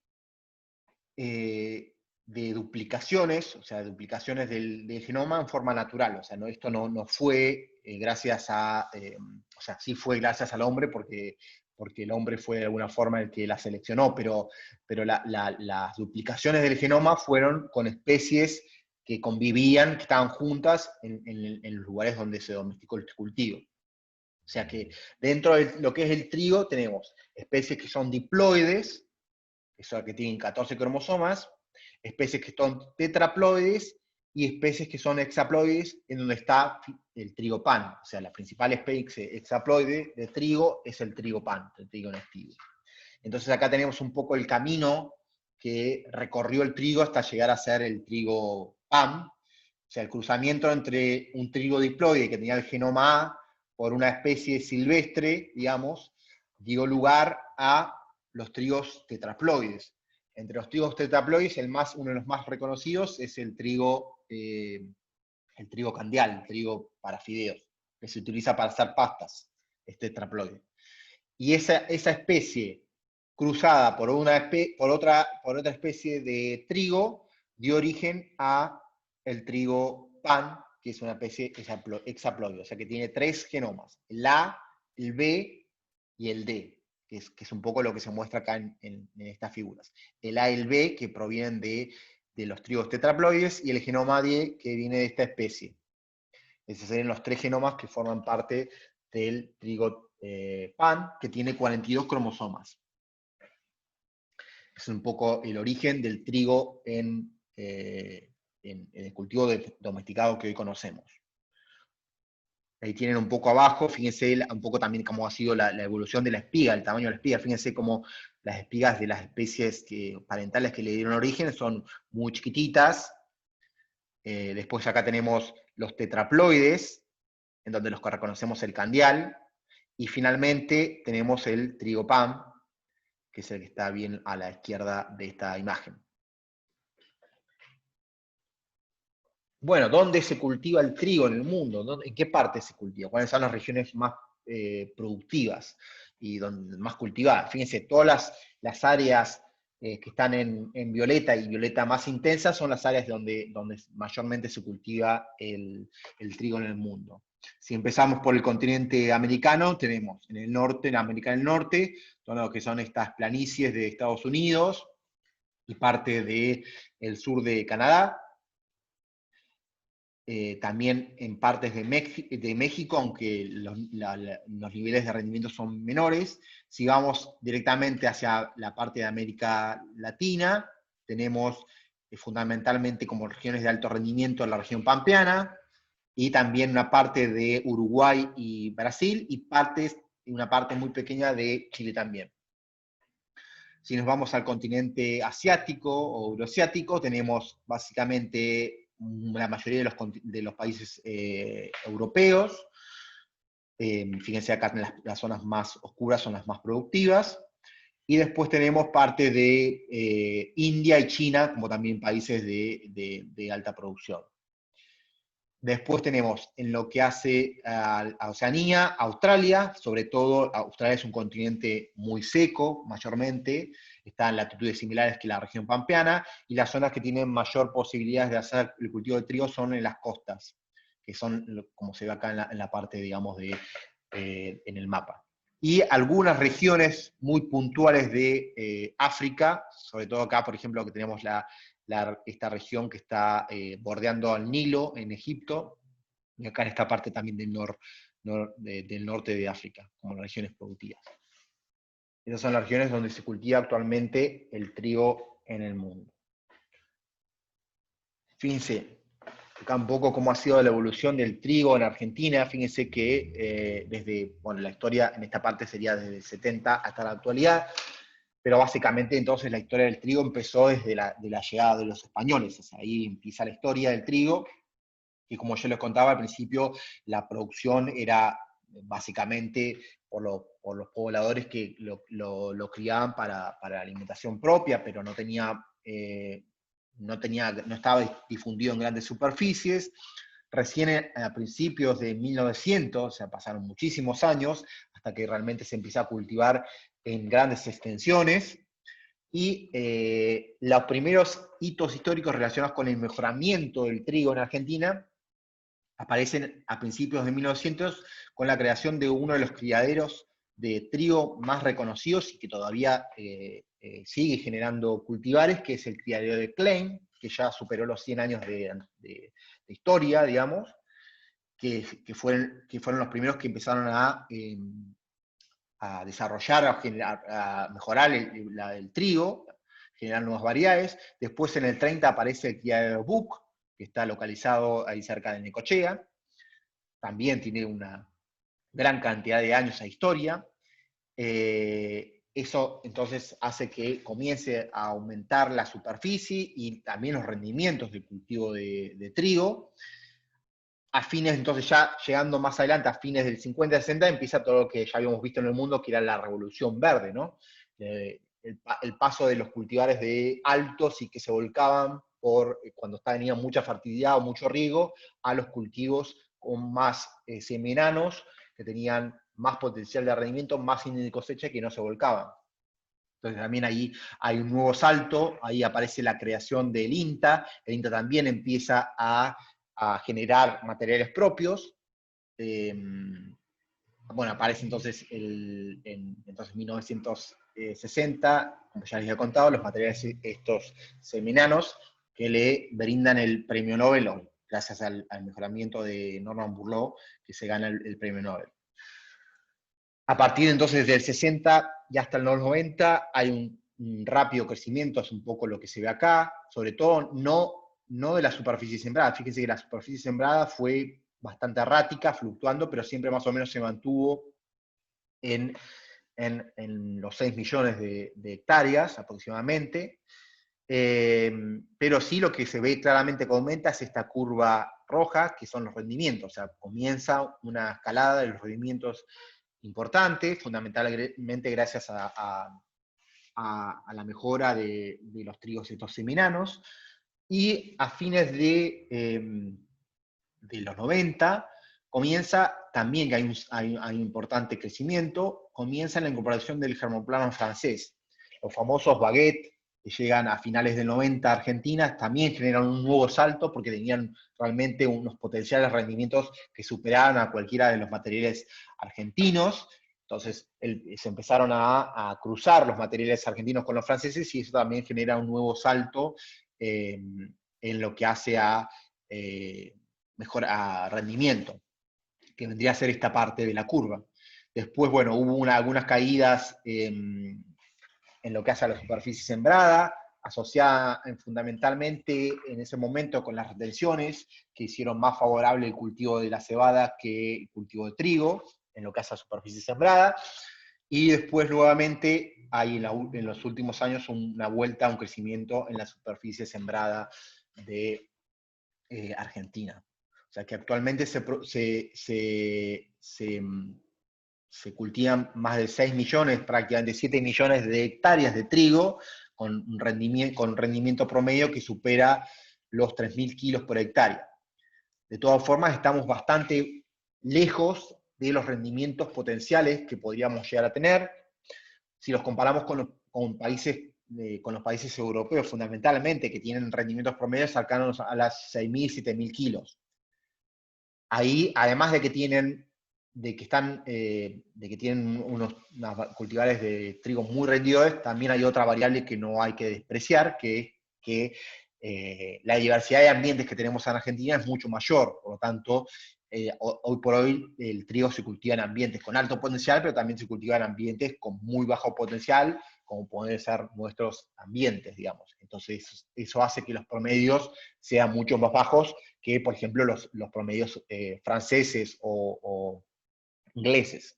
duplicaciones, o sea, duplicaciones del genoma en forma natural. O sea, esto no fue gracias o sea, sí fue gracias al hombre porque el hombre fue de alguna forma el que la seleccionó, pero las duplicaciones del genoma fueron con especies que convivían, que estaban juntas en los lugares donde se domesticó el cultivo. O sea que dentro de lo que es el trigo tenemos especies que son diploides, que tienen 14 cromosomas, especies que son tetraploides y especies que son hexaploides, en donde está el trigo pan. O sea, la principal especie hexaploide de trigo es el trigo pan, el trigo aestivum. Entonces acá tenemos un poco el camino que recorrió el trigo hasta llegar a ser el trigo pan. O sea, el cruzamiento entre un trigo diploide que tenía el genoma A por una especie silvestre, digamos, dio lugar a los trigos tetraploides. Entre los trigos tetraploides, uno de los más reconocidos es el trigo candial, el trigo para fideos, que se utiliza para hacer pastas, es tetraploide. Y esa especie cruzada por otra especie de trigo dio origen a el trigo pan, que es una especie hexaploide, o sea que tiene 3 genomas, el A, el B y el D, que es un poco lo que se muestra acá en estas figuras. El A y el B, que provienen de los trigos tetraploides, y el genoma D, que viene de esta especie. Esos serían los 3 genomas que forman parte del trigo pan, que tiene 42 cromosomas. Es un poco el origen del trigo en el cultivo domesticado que hoy conocemos. Ahí tienen un poco abajo, fíjense un poco también cómo ha sido la evolución de la espiga, el tamaño de la espiga. Fíjense cómo las espigas de las especies parentales que le dieron origen son muy chiquititas. Después acá tenemos los tetraploides, en donde los que reconocemos el candial. Y finalmente tenemos el trigo pan, que es el que está bien a la izquierda de esta imagen. Bueno, ¿dónde se cultiva el trigo en el mundo? ¿En qué parte se cultiva? ¿Cuáles son las regiones más productivas y más cultivadas? Fíjense, todas las áreas que están en violeta y violeta más intensa son las áreas donde mayormente se cultiva el trigo en el mundo. Si empezamos por el continente americano, tenemos en el norte, en América del Norte, todo lo que son estas planicies de Estados Unidos y parte del sur de Canadá. también en partes de México, aunque los niveles de rendimiento son menores. Si vamos directamente hacia la parte de América Latina, tenemos fundamentalmente como regiones de alto rendimiento la región pampeana, y también una parte de Uruguay y Brasil, y una parte muy pequeña de Chile también. Si nos vamos al continente asiático o euroasiático, tenemos básicamente la mayoría de los países europeos. Fíjense acá, las zonas más oscuras son las más productivas. Y después tenemos parte de India y China, como también países de alta producción. Después tenemos en lo que hace a Oceanía, Australia, sobre todo Australia es un continente muy seco, mayormente, está en latitudes similares que la región pampeana, y las zonas que tienen mayor posibilidades de hacer el cultivo de trigo son en las costas, que son como se ve acá en la parte, digamos, en el mapa. Y algunas regiones muy puntuales de África, sobre todo acá, por ejemplo, que tenemos esta región que está bordeando al Nilo en Egipto, y acá en esta parte también del norte de África, como las regiones productivas. Esas son las regiones donde se cultiva actualmente el trigo en el mundo. Fíjense, acá un poco cómo ha sido la evolución del trigo en Argentina. Fíjense que desde, bueno, la historia en esta parte sería desde el 70 hasta la actualidad, pero básicamente entonces la historia del trigo empezó desde la llegada de los españoles. O sea, ahí empieza la historia del trigo, y como yo les contaba al principio, la producción era básicamente por los pobladores que lo criaban para la alimentación propia, pero no estaba difundido en grandes superficies. Recién a principios de 1900, o sea, pasaron muchísimos años, hasta que realmente se empieza a cultivar en grandes extensiones, y los primeros hitos históricos relacionados con el mejoramiento del trigo en Argentina aparecen a principios de 1900 con la creación de uno de los criaderos de trigo más reconocidos y que todavía sigue generando cultivares, que es el criadero de Klein, que ya superó los 100 años de historia, digamos, que fueron los primeros que empezaron a desarrollar, a mejorar el trigo, generar nuevas variedades. Después en el 30 aparece el criadero Buc, que está localizado ahí cerca de Necochea. También tiene una gran cantidad de años de historia. Eso entonces hace que comience a aumentar la superficie y también los rendimientos del cultivo de trigo. A fines, entonces ya llegando más adelante, a fines del 50-60, empieza todo lo que ya habíamos visto en el mundo, que era la revolución verde, ¿no? El paso de los cultivares de altos y que se volcaban cuando tenía mucha fertilidad o mucho riego, a los cultivos con más semenanos, que tenían más potencial de rendimiento, más índice de cosecha, que no se volcaban. Entonces también ahí hay un nuevo salto, ahí aparece la creación del INTA. El INTA también empieza a generar materiales propios. Bueno, aparece entonces en 1960, como ya les he contado, los materiales estos seminanos que le brindan el premio Nobel, gracias al mejoramiento de Norman Borlaug, que se gana el premio Nobel. A partir entonces del 60 y hasta el 90 hay un rápido crecimiento, es un poco lo que se ve acá, sobre todo no de la superficie sembrada. Fíjense que la superficie sembrada fue bastante errática, fluctuando, pero siempre más o menos se mantuvo en los 6 millones de hectáreas aproximadamente. Pero sí lo que se ve claramente que aumenta es esta curva roja, que son los rendimientos. O sea, comienza una escalada de los rendimientos importante, fundamentalmente gracias a la mejora de los trigos estos seminanos, y a fines de los 90 comienza también, que hay un importante crecimiento, comienza la incorporación del germoplano francés. Los famosos baguettes que llegan a finales del 90 a Argentina también generan un nuevo salto porque tenían realmente unos potenciales rendimientos que superaban a cualquiera de los materiales argentinos. Entonces se empezaron a cruzar los materiales argentinos con los franceses, y eso también genera un nuevo salto en lo que hace a mejor rendimiento, que vendría a ser esta parte de la curva. Después, bueno, hubo algunas caídas en lo que hace a la superficie sembrada, asociada fundamentalmente en ese momento con las retenciones, que hicieron más favorable el cultivo de la cebada que el cultivo de trigo, en lo que hace a superficie sembrada. Y después, nuevamente, hay en los últimos años una vuelta a un crecimiento en la superficie sembrada de Argentina. O sea que actualmente se cultivan más de 6 millones, prácticamente 7 millones de hectáreas de trigo, con un rendimiento promedio que supera los 3.000 kilos por hectárea. De todas formas, estamos bastante lejos de los rendimientos potenciales que podríamos llegar a tener. Si los comparamos con los países europeos, fundamentalmente, que tienen rendimientos promedios cercanos a las 6.000, 7.000 kilos. Ahí, además de que tienen unos cultivares de trigo muy rendidores, también hay otra variable que no hay que despreciar, que es que la diversidad de ambientes que tenemos en Argentina es mucho mayor. Por lo tanto, hoy por hoy el trigo se cultiva en ambientes con alto potencial, pero también se cultiva en ambientes con muy bajo potencial, como pueden ser nuestros ambientes, digamos. Entonces, eso hace que los promedios sean mucho más bajos que, por ejemplo, los promedios franceses o ingleses.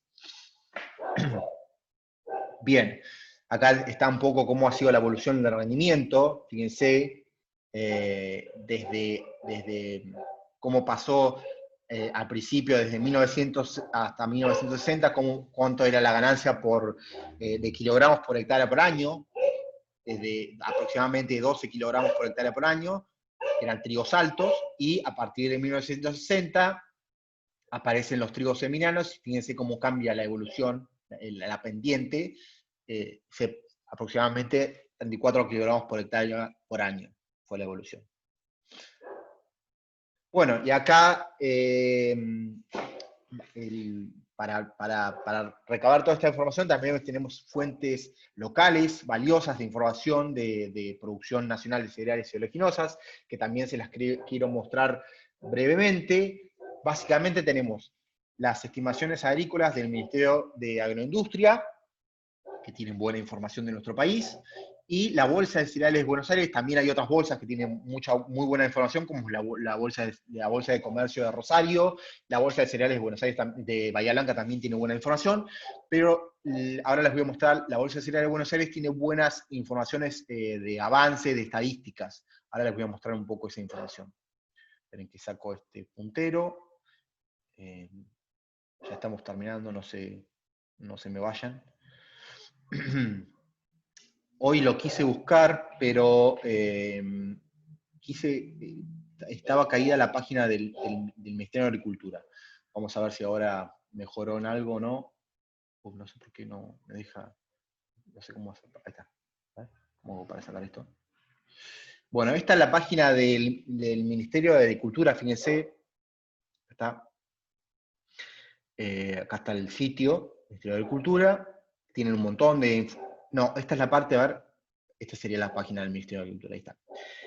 Bien, acá está un poco cómo ha sido la evolución del rendimiento. Fíjense, desde cómo pasó al principio, desde 1900 hasta 1960, cuánto era la ganancia de kilogramos por hectárea por año, desde aproximadamente 12 kilogramos por hectárea por año, que eran trigos altos, y a partir de 1960 aparecen los trigos semiranos. Fíjense cómo cambia la evolución, la pendiente, aproximadamente 34 kilogramos por hectárea por año fue la evolución. Bueno, y acá, para recabar toda esta información, también tenemos fuentes locales, valiosas de información de producción nacional de cereales y oleaginosas, que también se las quiero mostrar brevemente. Básicamente tenemos las estimaciones agrícolas del Ministerio de Agroindustria, que tienen buena información de nuestro país, y la Bolsa de Cereales de Buenos Aires. También hay otras bolsas que tienen muy buena información, como la Bolsa de Comercio de Rosario, la Bolsa de Cereales de Buenos Aires de Bahía Blanca también tiene buena información, pero ahora les voy a mostrar, la Bolsa de Cereales de Buenos Aires tiene buenas informaciones de avance, de estadísticas. Ahora les voy a mostrar un poco esa información. Esperen que saco este puntero. Ya estamos terminando, no se me vayan. Hoy lo quise buscar, pero estaba caída la página del Ministerio de Agricultura. Vamos a ver si ahora mejoró en algo o no. No sé por qué no me deja, no sé cómo hacer. Ahí está. ¿Cómo hago para sacar esto? Bueno, esta es la página del Ministerio de Agricultura, fíjense. Está. Acá está el sitio, Ministerio de Agricultura. Tienen un montón de... No, esta es la parte, a ver, esta sería la página del Ministerio de Agricultura, ahí está.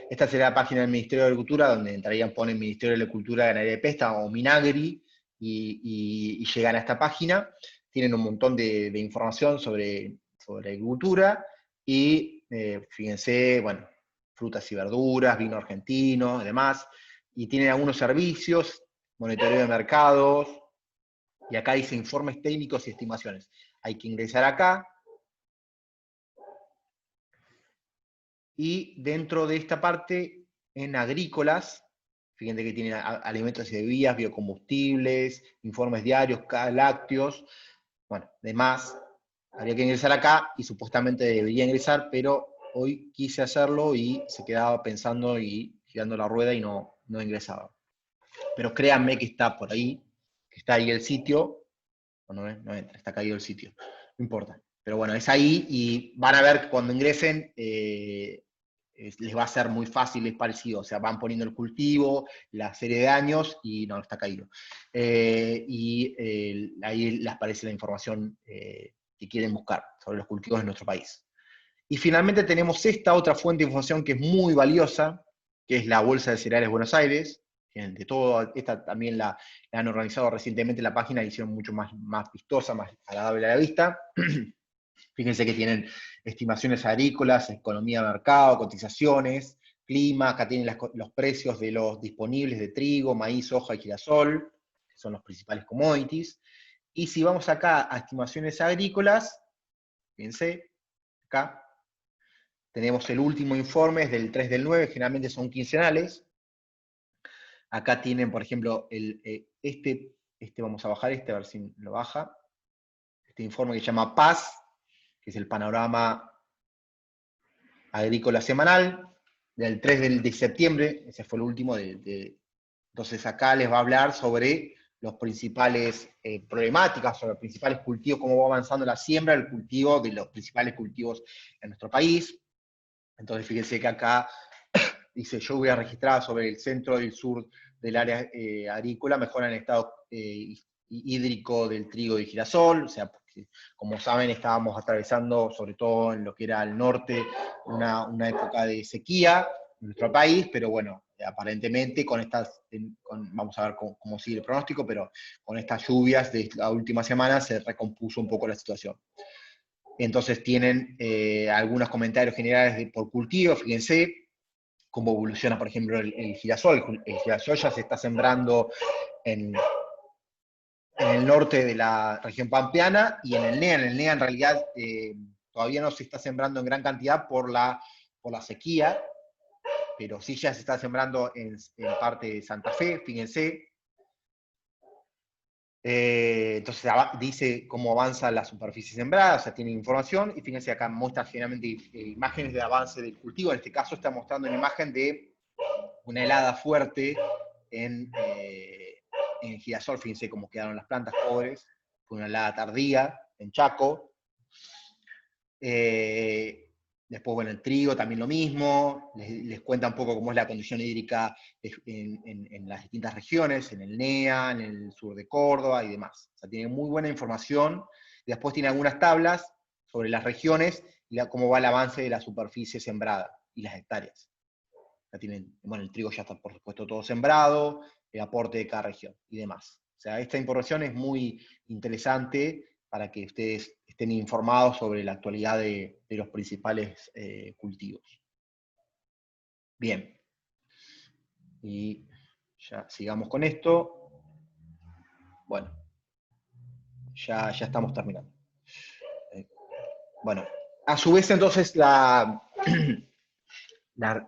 Esta sería la página del Ministerio de Agricultura, donde entrarían, ponen Ministerio de Agricultura, Ganadería y Pesca o Minagri, y llegan a esta página. Tienen un montón de información sobre agricultura, y fíjense, bueno, frutas y verduras, vino argentino, además, y tienen algunos servicios, monitoreo de mercados, y acá dice informes técnicos y estimaciones. Hay que ingresar acá, y dentro de esta parte, en agrícolas, fíjense que tiene alimentos y bebidas, biocombustibles, informes diarios, lácteos, bueno, demás. Habría que ingresar acá, y supuestamente debería ingresar, pero hoy quise hacerlo y se quedaba pensando y girando la rueda y no ingresaba. Pero créanme que está por ahí, que está ahí el sitio. No entra, está caído el sitio, no importa. Pero bueno, es ahí, y van a ver que cuando ingresen les va a ser muy fácil, es parecido. O sea, van poniendo el cultivo, la serie de años, y no, está caído. Ahí les aparece la información que quieren buscar sobre los cultivos de nuestro país. Y finalmente tenemos esta otra fuente de información que es muy valiosa, que es la Bolsa de Cereales de Buenos Aires, tienen de todo. Esta también la han organizado recientemente la página, y hicieron mucho más vistosa, más agradable a la vista. Fíjense que tienen estimaciones agrícolas, economía de mercado, cotizaciones, clima, acá tienen los precios de los disponibles de trigo, maíz, soja y girasol, que son los principales commodities. Y si vamos acá a estimaciones agrícolas, fíjense, acá tenemos el último informe, es del 3 del 9, generalmente son quincenales. Acá tienen, por ejemplo, vamos a bajar a ver si lo baja. Este informe que se llama PAS, que es el panorama agrícola semanal, del 3 de septiembre, ese fue el último. Entonces acá les va a hablar sobre los principales problemáticas, sobre los principales cultivos, cómo va avanzando la siembra, el cultivo de los principales cultivos en nuestro país. Entonces fíjense que acá dice lluvia registrada sobre el centro y el sur del área agrícola, mejora en el estado hídrico del trigo y girasol, o sea, porque, como saben, estábamos atravesando, sobre todo en lo que era el norte, una época de sequía en nuestro país, pero bueno, aparentemente vamos a ver cómo sigue el pronóstico, pero con estas lluvias de la última semana se recompuso un poco la situación. Entonces tienen algunos comentarios generales por cultivo, fíjense cómo evoluciona, por ejemplo, el girasol. El girasol ya se está sembrando en el norte de la región pampeana y en el NEA. En el NEA, en realidad, todavía no se está sembrando en gran cantidad por la sequía, pero sí ya se está sembrando en parte de Santa Fe, fíjense. Entonces dice cómo avanza la superficie sembrada, o sea, tiene información, y fíjense acá muestra generalmente imágenes de avance del cultivo. En este caso está mostrando una imagen de una helada fuerte en girasol. Fíjense cómo quedaron las plantas pobres, fue una helada tardía en Chaco. Después, bueno, el trigo también lo mismo, les cuenta un poco cómo es la condición hídrica en las distintas regiones, en el NEA, en el sur de Córdoba y demás. O sea, tiene muy buena información, y después tiene algunas tablas sobre las regiones y cómo va el avance de la superficie sembrada y las hectáreas. Ya tienen, bueno, el trigo ya está, por supuesto, todo sembrado, el aporte de cada región y demás. O sea, esta información es muy interesante para que ustedes estén informados sobre la actualidad de los principales cultivos. Bien. Y ya sigamos con esto. Bueno, ya estamos terminando. Bueno, a su vez entonces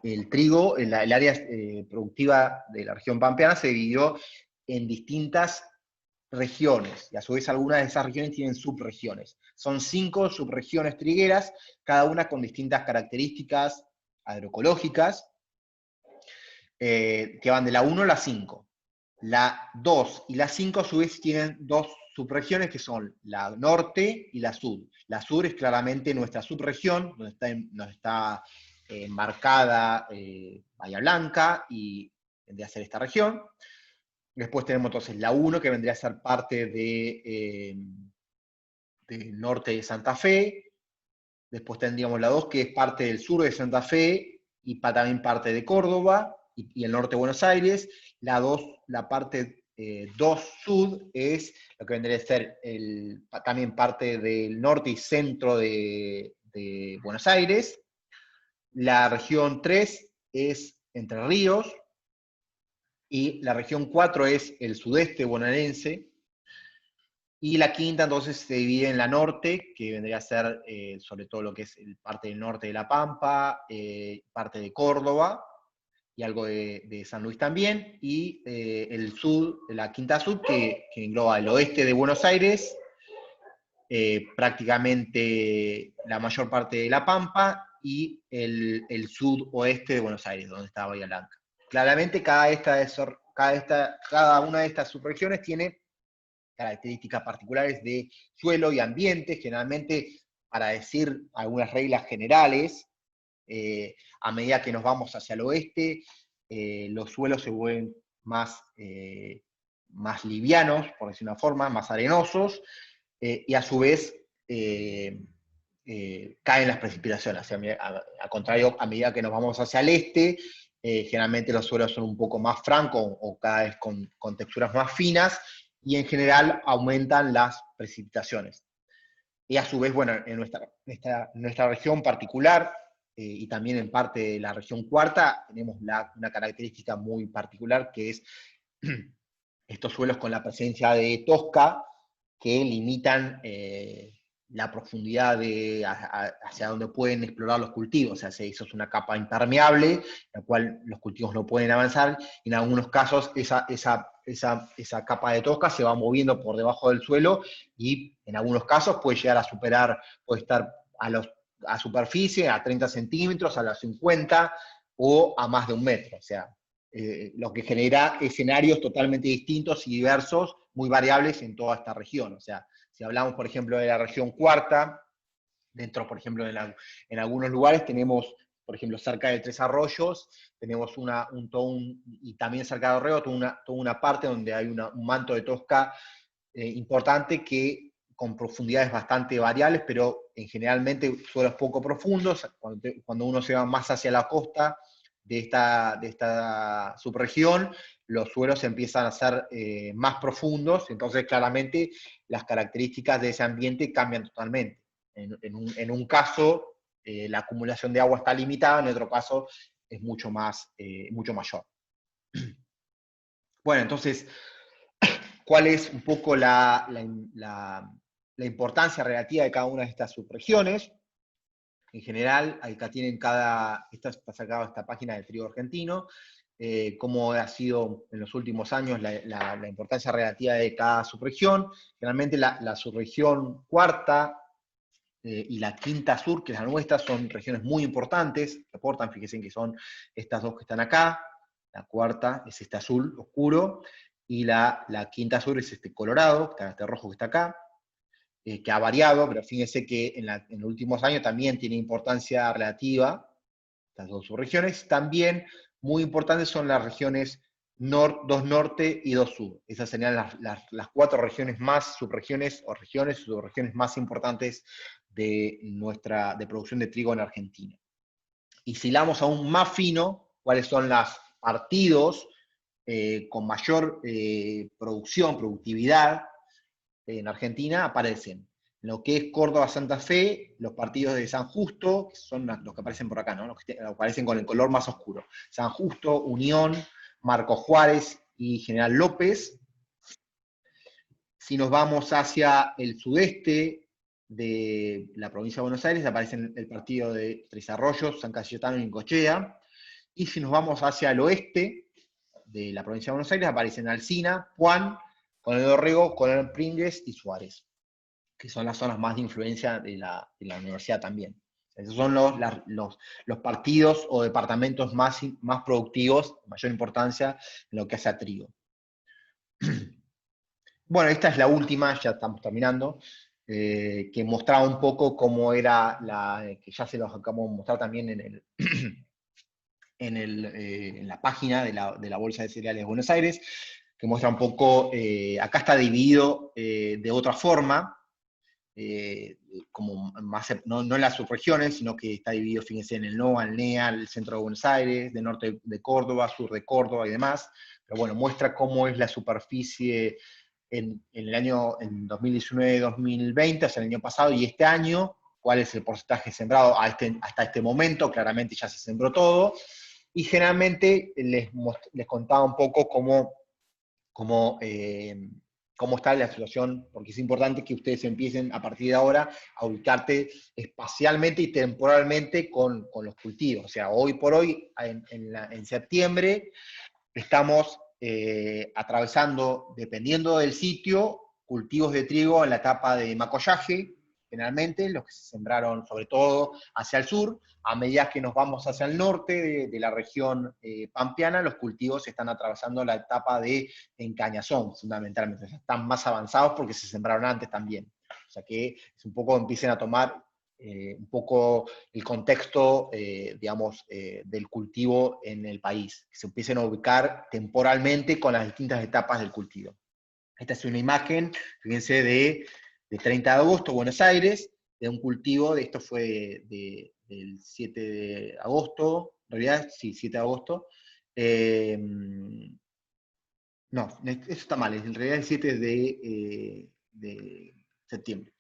el trigo, el área productiva de la región pampeana se dividió en distintas regiones, y a su vez algunas de esas regiones tienen subregiones. Son 5 subregiones trigueras, cada una con distintas características agroecológicas, que van de la 1 a la 5. La 2 y la 5 a su vez tienen 2 subregiones, que son la norte y la sur. La sur es claramente nuestra subregión, donde está marcada Bahía Blanca, y vendría a ser esta región. Después tenemos entonces la 1, que vendría a ser parte del norte de Santa Fe. Después tendríamos la 2, que es parte del sur de Santa Fe y también parte de Córdoba y el norte de Buenos Aires. La 2, la parte 2 sud, es lo que vendría a ser también parte del norte y centro de Buenos Aires. La región 3 es Entre Ríos, y la región 4 es el sudeste bonaerense, y la quinta entonces se divide en la norte, que vendría a ser sobre todo lo que es parte del norte de La Pampa, parte de Córdoba, y algo de San Luis también, y el sur, la quinta sur, que engloba el oeste de Buenos Aires, prácticamente la mayor parte de La Pampa, y el sudoeste de Buenos Aires, donde está Bahía Blanca. Claramente cada una de estas subregiones tiene características particulares de suelo y ambiente. Generalmente, para decir algunas reglas generales, a medida que nos vamos hacia el oeste, los suelos se vuelven más livianos, por decir una forma, más arenosos, y a su vez caen las precipitaciones. Al contrario, a medida que nos vamos hacia el este, generalmente los suelos son un poco más francos o cada vez con texturas más finas, y en general aumentan las precipitaciones. Y a su vez, bueno, en nuestra región particular, y también en parte de la región cuarta, tenemos una característica muy particular, que es estos suelos con la presencia de tosca, que limitan la profundidad hacia donde pueden explorar los cultivos. O sea, eso es una capa impermeable, la cual los cultivos no pueden avanzar, y en algunos casos esa capa de tosca se va moviendo por debajo del suelo, y en algunos casos puede llegar a superar, puede estar a superficie, a 30 centímetros, a los 50, o a más de 1 metro. O sea, lo que genera escenarios totalmente distintos y diversos, muy variables en toda esta región. O sea, si hablamos, por ejemplo, de la región cuarta, dentro, por ejemplo, en algunos lugares tenemos, por ejemplo, cerca de Tres Arroyos, tenemos y también cerca de Orrego, toda una parte donde hay un manto de tosca importante, que con profundidades bastante variables, pero generalmente suelos poco profundos. Cuando uno se va más hacia la costa de esta subregión, los suelos empiezan a ser más profundos, entonces claramente las características de ese ambiente cambian totalmente. En un caso, la acumulación de agua está limitada, en otro caso es mucho mayor. Bueno, entonces, ¿cuál es un poco la importancia relativa de cada una de estas subregiones? En general, acá tienen está sacado esta página del trigo argentino, cómo ha sido en los últimos años la importancia relativa de cada subregión. Generalmente la subregión cuarta y la quinta sur, que es la nuestra, son regiones muy importantes, que aportan, fíjense que son estas dos que están acá. La cuarta es este azul oscuro, y la quinta sur es este colorado, este rojo que está acá, que ha variado, pero fíjense que en los últimos años también tiene importancia relativa, estas dos subregiones. También muy importantes son las regiones 2 norte y 2 sur. Esas serían las 4 regiones más, subregiones más importantes de producción de trigo en Argentina. Y si hilamos aún más fino, cuáles son los partidos con mayor productividad en Argentina, aparecen en lo que es Córdoba-Santa Fe, los partidos de San Justo, que son los que aparecen por acá, ¿no? Los que aparecen con el color más oscuro. San Justo, Unión, Marcos Juárez y General López. Si nos vamos hacia el sudeste de la provincia de Buenos Aires, aparecen el partido de Tres Arroyos, San Cayetano y Necochea. Y si nos vamos hacia el oeste de la provincia de Buenos Aires, aparecen Alsina, Puan, Coronel Dorrego, Coronel Pringues y Suárez, que son las zonas más de influencia de la universidad también. Esos son los partidos o departamentos más productivos, de mayor importancia en lo que hace a trigo. Bueno, esta es la última, ya estamos terminando, que mostraba un poco cómo era que ya se los acabamos de mostrar también en la página de la Bolsa de Cereales de Buenos Aires, que muestra un poco, acá está dividido de otra forma, como más, no en las subregiones, sino que está dividido, fíjense, en el NOA, el NEA, el centro de Buenos Aires, de norte de Córdoba, sur de Córdoba y demás. Pero bueno, muestra cómo es la superficie en 2019-2020, o sea, el año pasado y este año, cuál es el porcentaje sembrado hasta este momento. Claramente ya se sembró todo, y generalmente les contaba un poco cómo está la situación, porque es importante que ustedes empiecen a partir de ahora a ubicarte espacialmente y temporalmente con los cultivos. O sea, hoy por hoy, en septiembre, estamos atravesando, dependiendo del sitio, cultivos de trigo en la etapa de macollaje, generalmente, los que se sembraron sobre todo hacia el sur. A medida que nos vamos hacia el norte de la región pampeana, los cultivos están atravesando la etapa de encañazón, fundamentalmente. O sea, están más avanzados porque se sembraron antes también. O sea que es un poco, empiecen a tomar un poco el contexto, digamos, del cultivo en el país, que se empiecen a ubicar temporalmente con las distintas etapas del cultivo. Esta es una imagen, fíjense, de 30 de agosto, Buenos Aires, de un cultivo, esto fue de del 7 de agosto, en realidad sí, 7 de agosto. No, eso está mal, en realidad es el 7 de septiembre.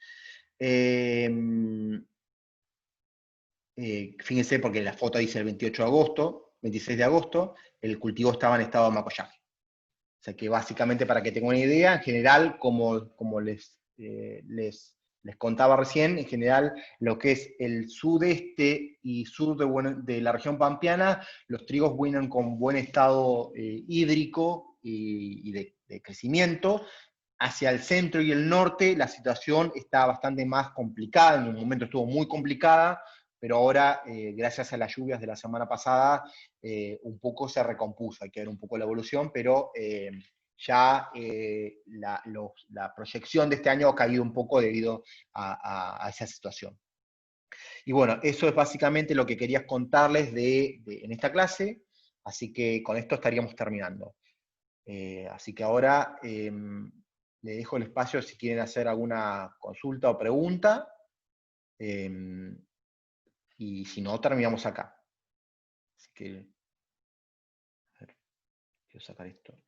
Fíjense, porque la foto dice el 28 de agosto, 26 de agosto, el cultivo estaba en estado de macollaje. O sea que básicamente, para que tengan una idea, en general, como les contaba recién, en general, lo que es el sudeste y sur de la región pampeana, los trigos vienen con buen estado hídrico y de crecimiento. Hacia el centro y el norte la situación está bastante más complicada, en un momento estuvo muy complicada, pero ahora, gracias a las lluvias de la semana pasada, un poco se recompuso, hay que ver un poco la evolución, pero ya la proyección de este año ha caído un poco debido a esa situación. Y bueno, eso es básicamente lo que quería contarles en esta clase, así que con esto estaríamos terminando. Así que ahora le dejo el espacio si quieren hacer alguna consulta o pregunta, y si no, terminamos acá. Así que, a ver, quiero sacar esto.